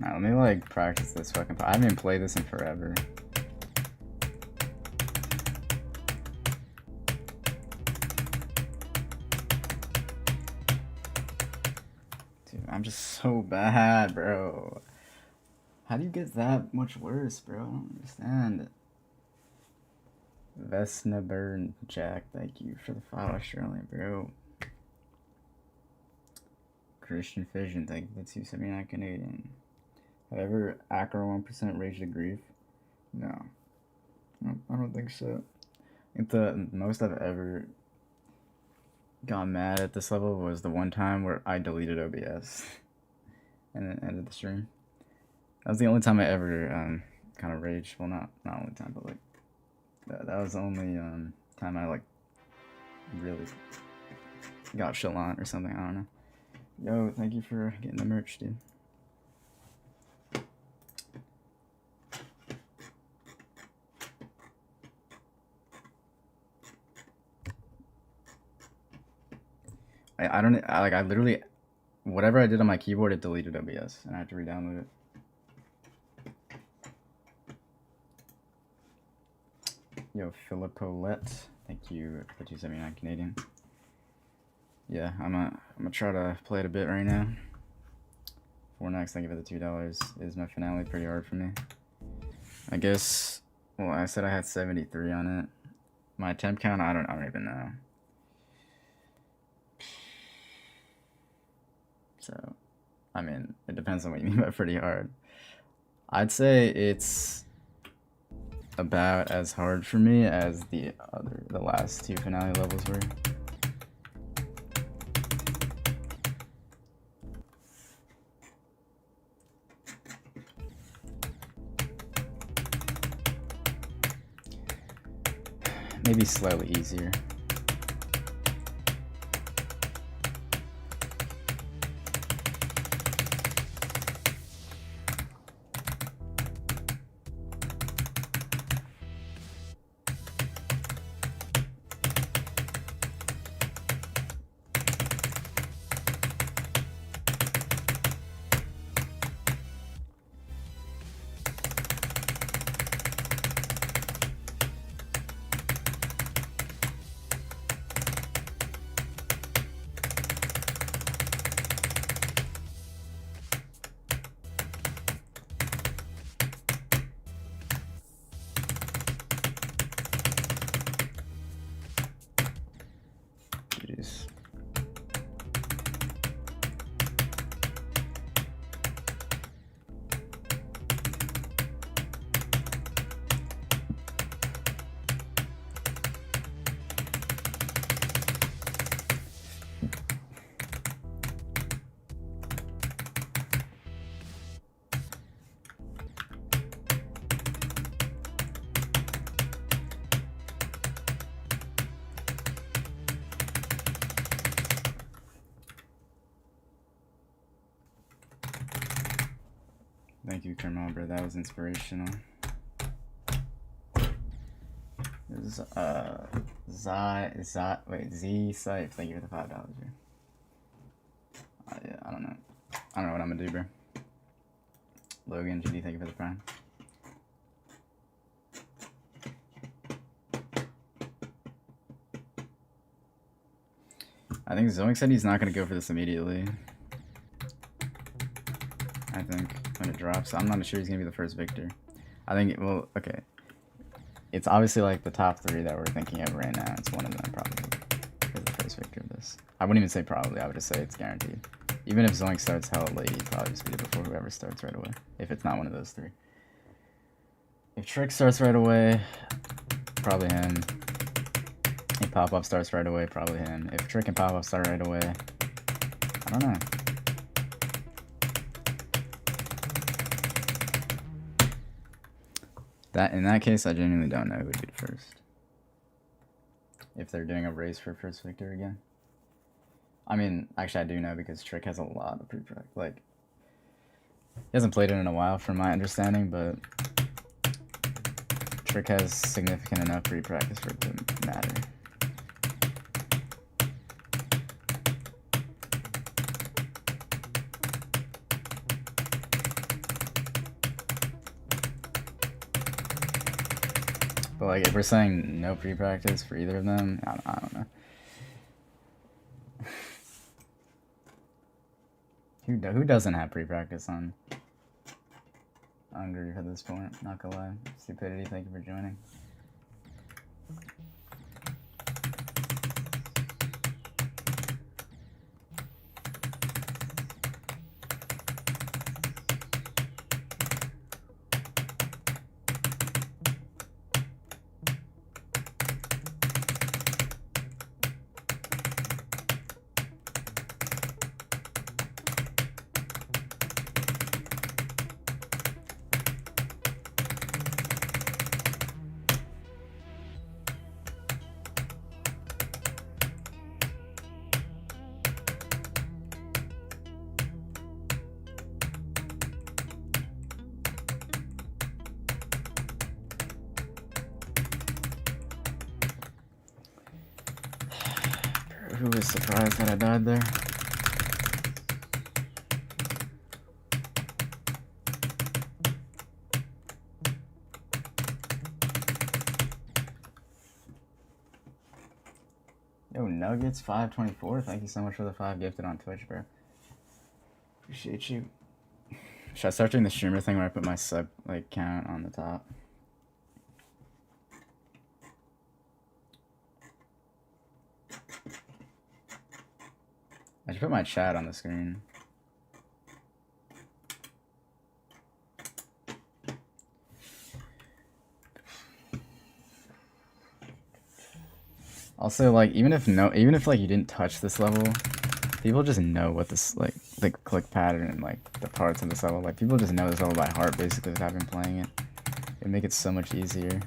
Alright, let me like practice this fucking. I haven't even played this in forever. Dude, I'm just so bad, bro. How do you get that much worse, bro? I don't understand. Vesna Burn Jack, thank you for the 5 Australian, bro. Christian Fission, thank you for the 279 Canadian. Have I ever Acheron 1% rage to grief? No. I don't think so. I think the most I've ever got mad at this level was the one time where I deleted OBS and then ended the stream. That was the only time I ever kind of raged. Well, not only time, but like that was the only time I like really got shit on or something. I don't know. Yo, thank you for getting the merch, dude. I literally, whatever I did on my keyboard, it deleted OBS, and I had to re-download it. Yo, Philippolette, thank you for 279 Canadian. Yeah, I'm gonna try to play it a bit right now. Fornax, thank you for the $2. Is my finale pretty hard for me? I guess. Well, I said I had 73 on it. My attempt count, I don't even know. So, I mean, it depends on what you mean by pretty hard. I'd say it's about as hard for me as the last 2 finale levels were. Maybe slightly easier. Thank you, Kermel, bro. That was inspirational. This is Z Sife. Thank you for the $5 here. Yeah, I don't know what I'm gonna do, bro. Logan, GD, thank you for the prime. I think Zoink said he's not gonna go for this immediately. I think when it drops, I'm not sure he's gonna be the first victor. I think well, okay. It's obviously like the top 3 that we're thinking of right now. It's one of them probably for the first victor of this. I wouldn't even say probably. I would just say it's guaranteed. Even if Zoink starts hella late, he'd probably just be it before whoever starts right away. If it's not one of those 3. If Trick starts right away, probably him. If Pop-Up starts right away, probably him. If Trick and Pop-Up start right away, I don't know. In that case, I genuinely don't know who would be the first. If they're doing a race for first victor again. I mean, actually I do know because Trick has a lot of pre-prec. Like, he hasn't played it in a while from my understanding, but Trick has significant enough pre-practice for it to matter. But like, if we're saying no pre-practice for either of them, I don't know. Who doesn't have pre-practice on grief at this point? Not gonna lie. Stupidity, thank you for joining. Who was surprised that I died there? Yo, Nuggets 524. Thank you so much for the 5 gifted on Twitch, bro. Appreciate you. Should I start doing the streamer thing where I put my sub count on the top? I should put my chat on the screen. Also, like, even if like you didn't touch this level, people just know what this like the click pattern and like the parts of this level. Like, people just know this level by heart basically without been playing it. It'd make it so much easier.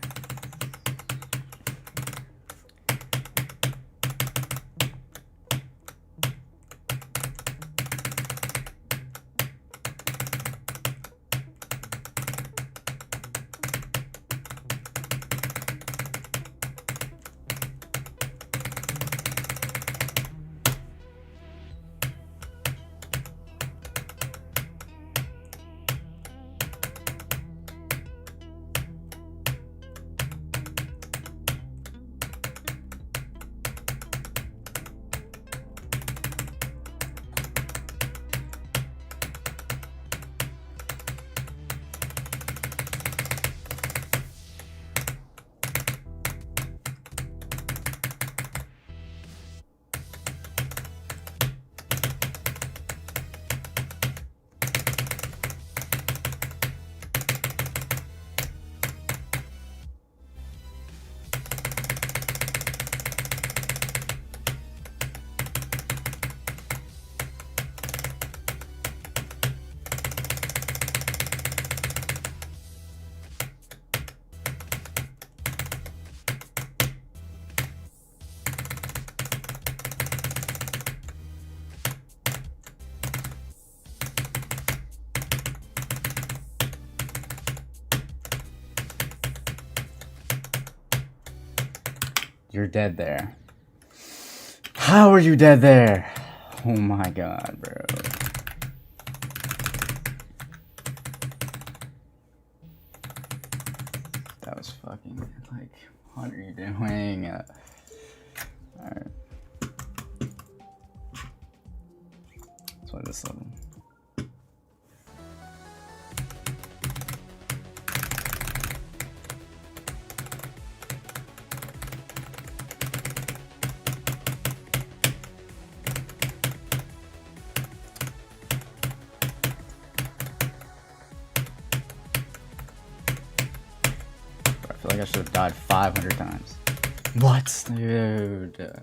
You're dead there. How are you dead there? Oh my god, bro. That was fucking, like, what are you doing? Alright. Let's play this level. I feel like I should have died 500 times. What? Dude.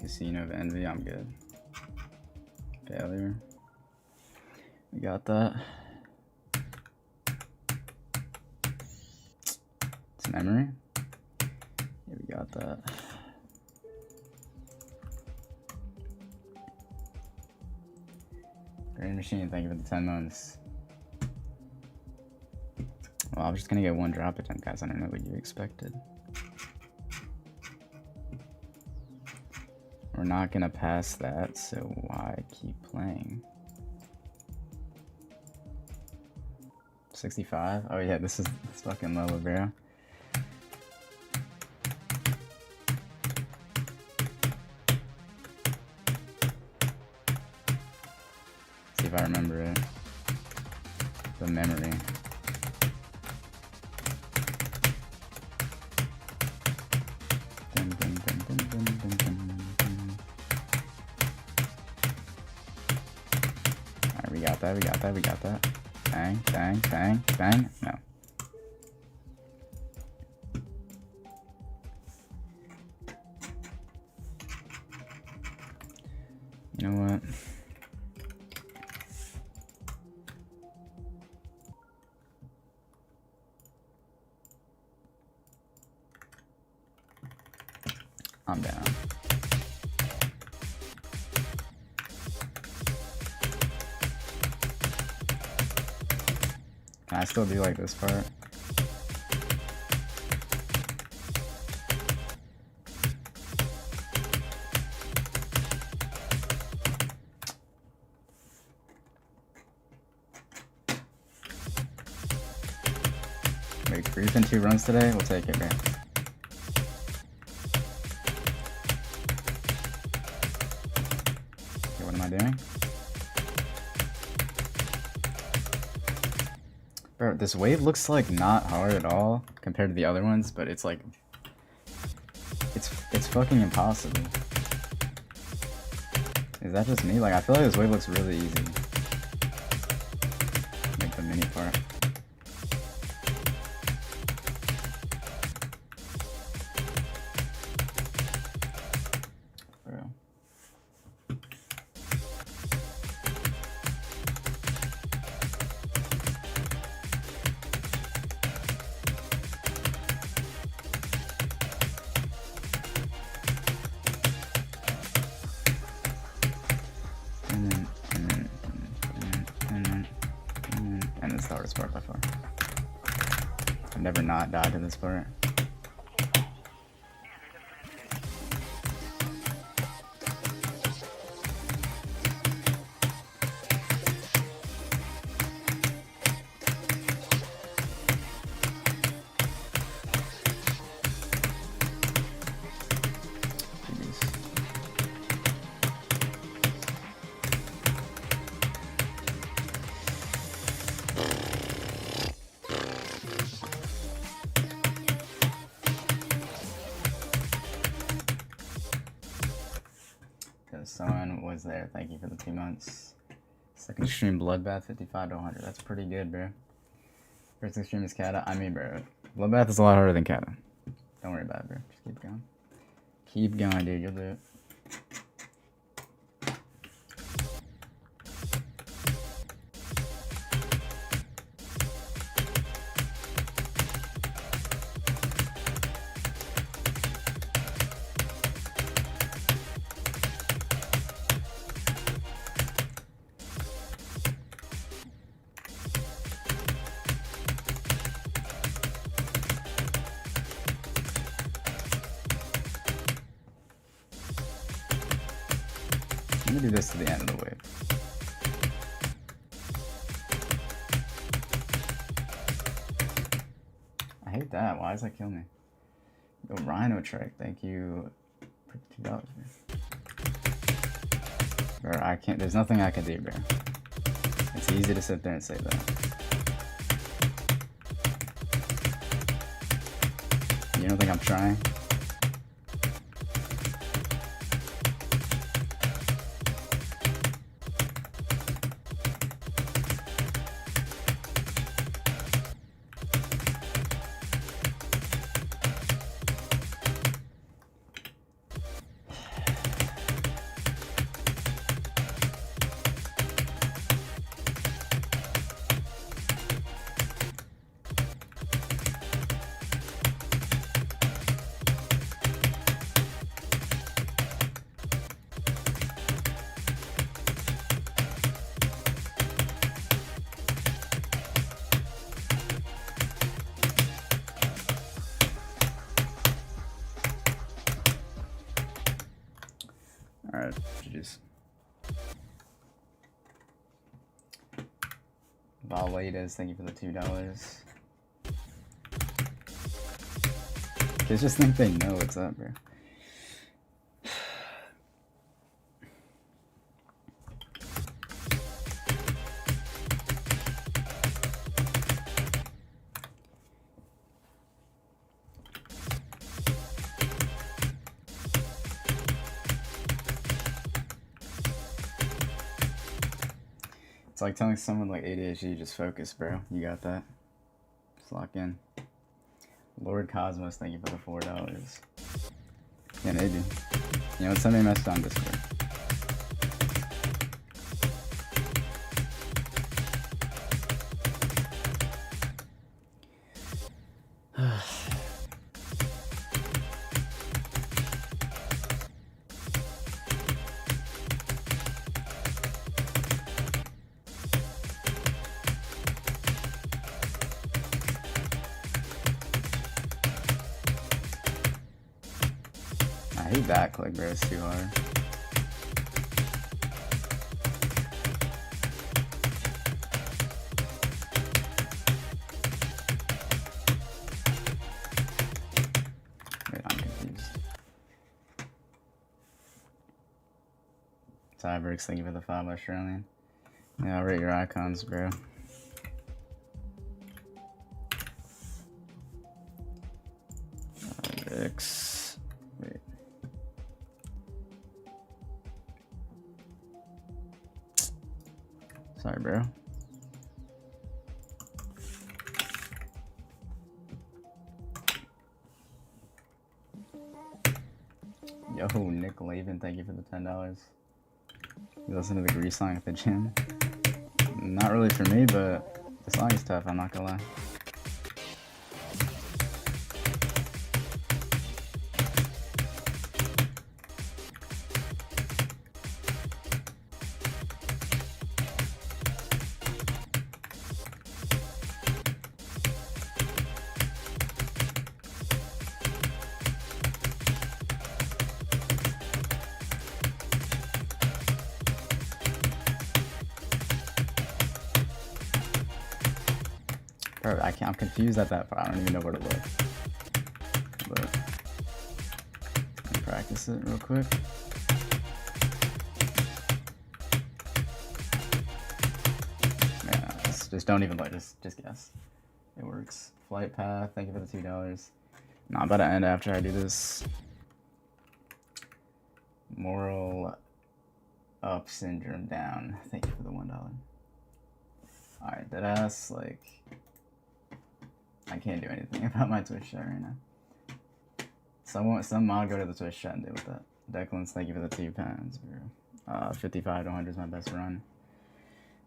Casino of Envy, I'm good. Failure. We got that. It's memory. Yeah, we got that. Great machine, thank you for the 10 months. Well, I'm just gonna get one drop attempt, guys. I don't know what you expected. We're not gonna pass that, so why keep playing? 65? Oh yeah, this is fucking level, bro. See if I remember it. The memory. Alright, we got that, we got that, we got that. Bang, bang, bang, bang. No. You know what? I'm down. Can I still do like this part? Wait, grief in 2 runs today? We'll take it, man. Okay, what am I doing? Bro, this wave looks like not hard at all compared to the other ones, but it's like it's fucking impossible. Is that just me? Like, I feel like this wave looks really easy. Like the mini part. Bro. And it's the hardest part by far. I've never not died in this part. Someone was there. Thank you for the 2 months. Second stream Bloodbath 55 to 100. That's pretty good, bro. First stream is Kata. I mean, bro, Bloodbath is a lot harder than Kata. Don't worry about it, bro. Just keep going. Keep going, dude. You'll do it. Let me do this to the end of the wave. I hate that. Why does that kill me? Yo, Rhino Trek, thank you for $2. Bro, I can't. There's nothing I can do, bro. It's easy to sit there and say that. You don't think I'm trying? Balades, thank you for the $2. Kids just think they know what's up, bro. It's like telling someone like ADHD, just focus, bro. You got that. Just lock in. Lord Cosmos, thank you for the $4. Yeah, maybe. You know, send me a message on Discord. I hate that click, bro. It's too hard. Wait, I'm confused. Cyberx, thank you for the 5 Australian. Yeah, I'll rate your icons, bro. X. Wait. Sorry, bro. Yo, Nick Laven, thank you for the $10. You listen to the Grease song at the gym? Not really for me, but the song is tough, I'm not gonna lie. Bro, I'm confused at that part. I don't even know where to look. But let me practice it real quick. Yeah, just don't even look. Just guess. It works. Flight path. Thank you for the $2. No, I'm about to end after I do this. Moral up syndrome down. Thank you for the $1. Alright, deadass, like, I can't do anything about my Twitch chat right now. Some mod go to the Twitch chat and deal with that. Declan's, thank you for the £2, bro. 55 to 100 is my best run.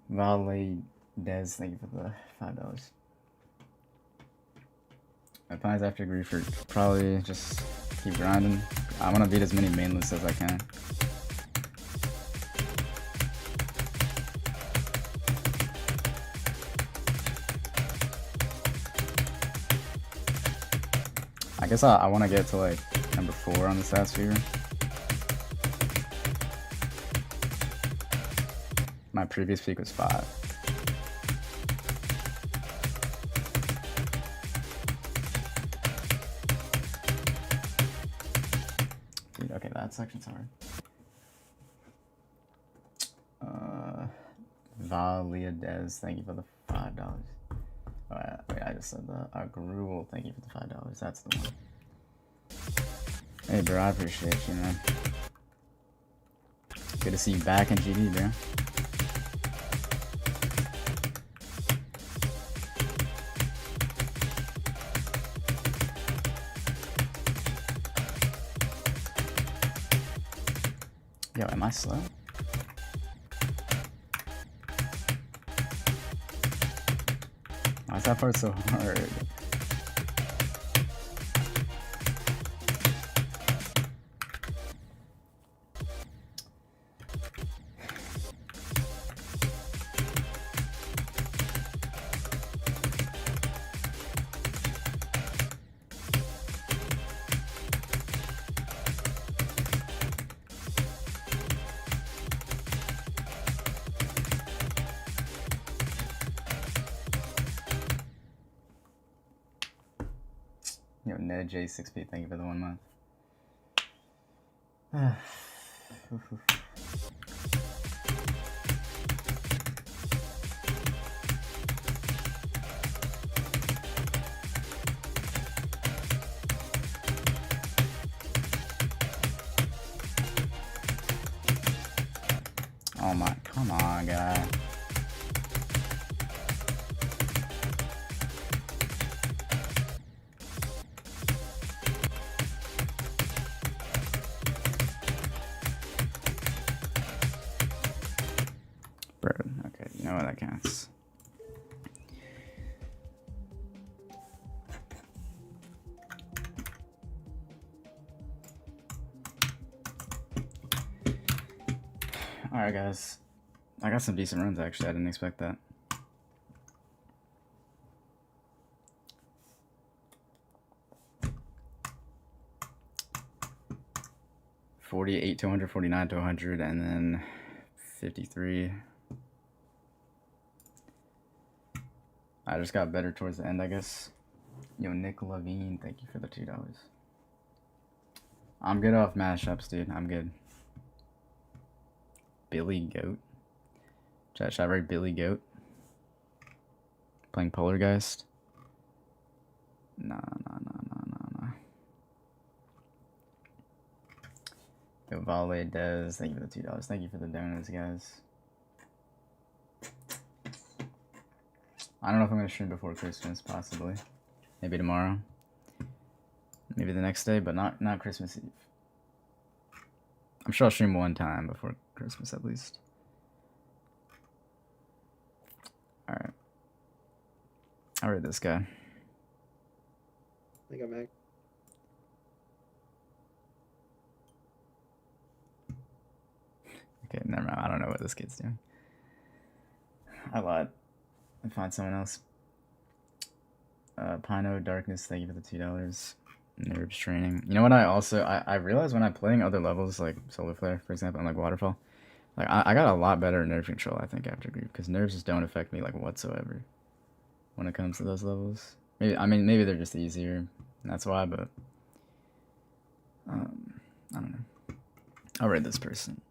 Vale Des, thank you for the $5. My plans after Griefer, probably just keep grinding. I want to beat as many main lists as I can. I guess I want to get to like number 4 on the stat sphere. My previous peak was 5. Dude, okay, that section's hard. Valia Des, thank you for the $5. Oh, wait, I just said that. Gruel, thank you for the $5. That's the one. Hey, bro, I appreciate you, man. Good to see you back in GD, bro. Yo, am I slow? Why is that part so hard? Yo, Ned J6P, thank you for the 1 month. Oh my, come on, guy. Bro, okay, you know what, that counts. Alright, guys. I got some decent runs, actually. I didn't expect that. $48 to $100, $49 to $100, and then $53. I just got better towards the end, I guess. Yo, Nick Levine, thank you for the $2. I'm good off mashups, dude. I'm good. Billy Goat. Should I write Billy Goat? Playing Polargeist? Nah. Yo, Vale Des, thank you for the $2. Thank you for the donuts, guys. I don't know if I'm gonna stream before Christmas, possibly. Maybe tomorrow. Maybe the next day, but not Christmas Eve. I'm sure I'll stream one time before Christmas at least. Alright. I'll read this guy. I think I'm back. Okay, never mind. I don't know what this kid's doing. I lied. I'll find someone else. Pino Darkness, thank you for the $2. Nerves training. You know what? I realized when I'm playing other levels like Solar Flare, for example, and like Waterfall, like I got a lot better nerve control, I think, after Grief, because nerves just don't affect me like whatsoever when it comes to those levels. Maybe they're just easier, and that's why. But I don't know. I'll read this person.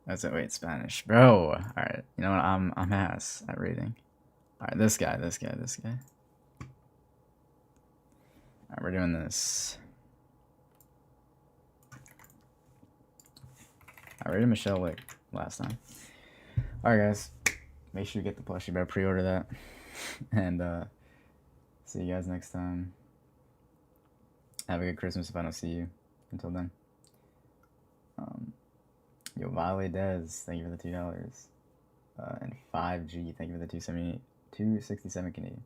That's it. Wait, Spanish, bro. All right. You know what? I'm ass at reading. All right, this guy. All right, we're doing this. I rated Michelle Wick last time. All right, guys. Make sure you get the plushie, bro. Pre-order that. And see you guys next time. Have a good Christmas if I don't see you until then. Yo, Vale Des, thank you for the $2. And 5G, thank you for the 267 Canadian.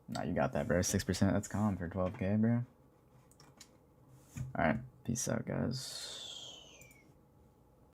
Nah, you got that, bro. 6%, that's calm for 12K, bro. Alright, peace out, guys.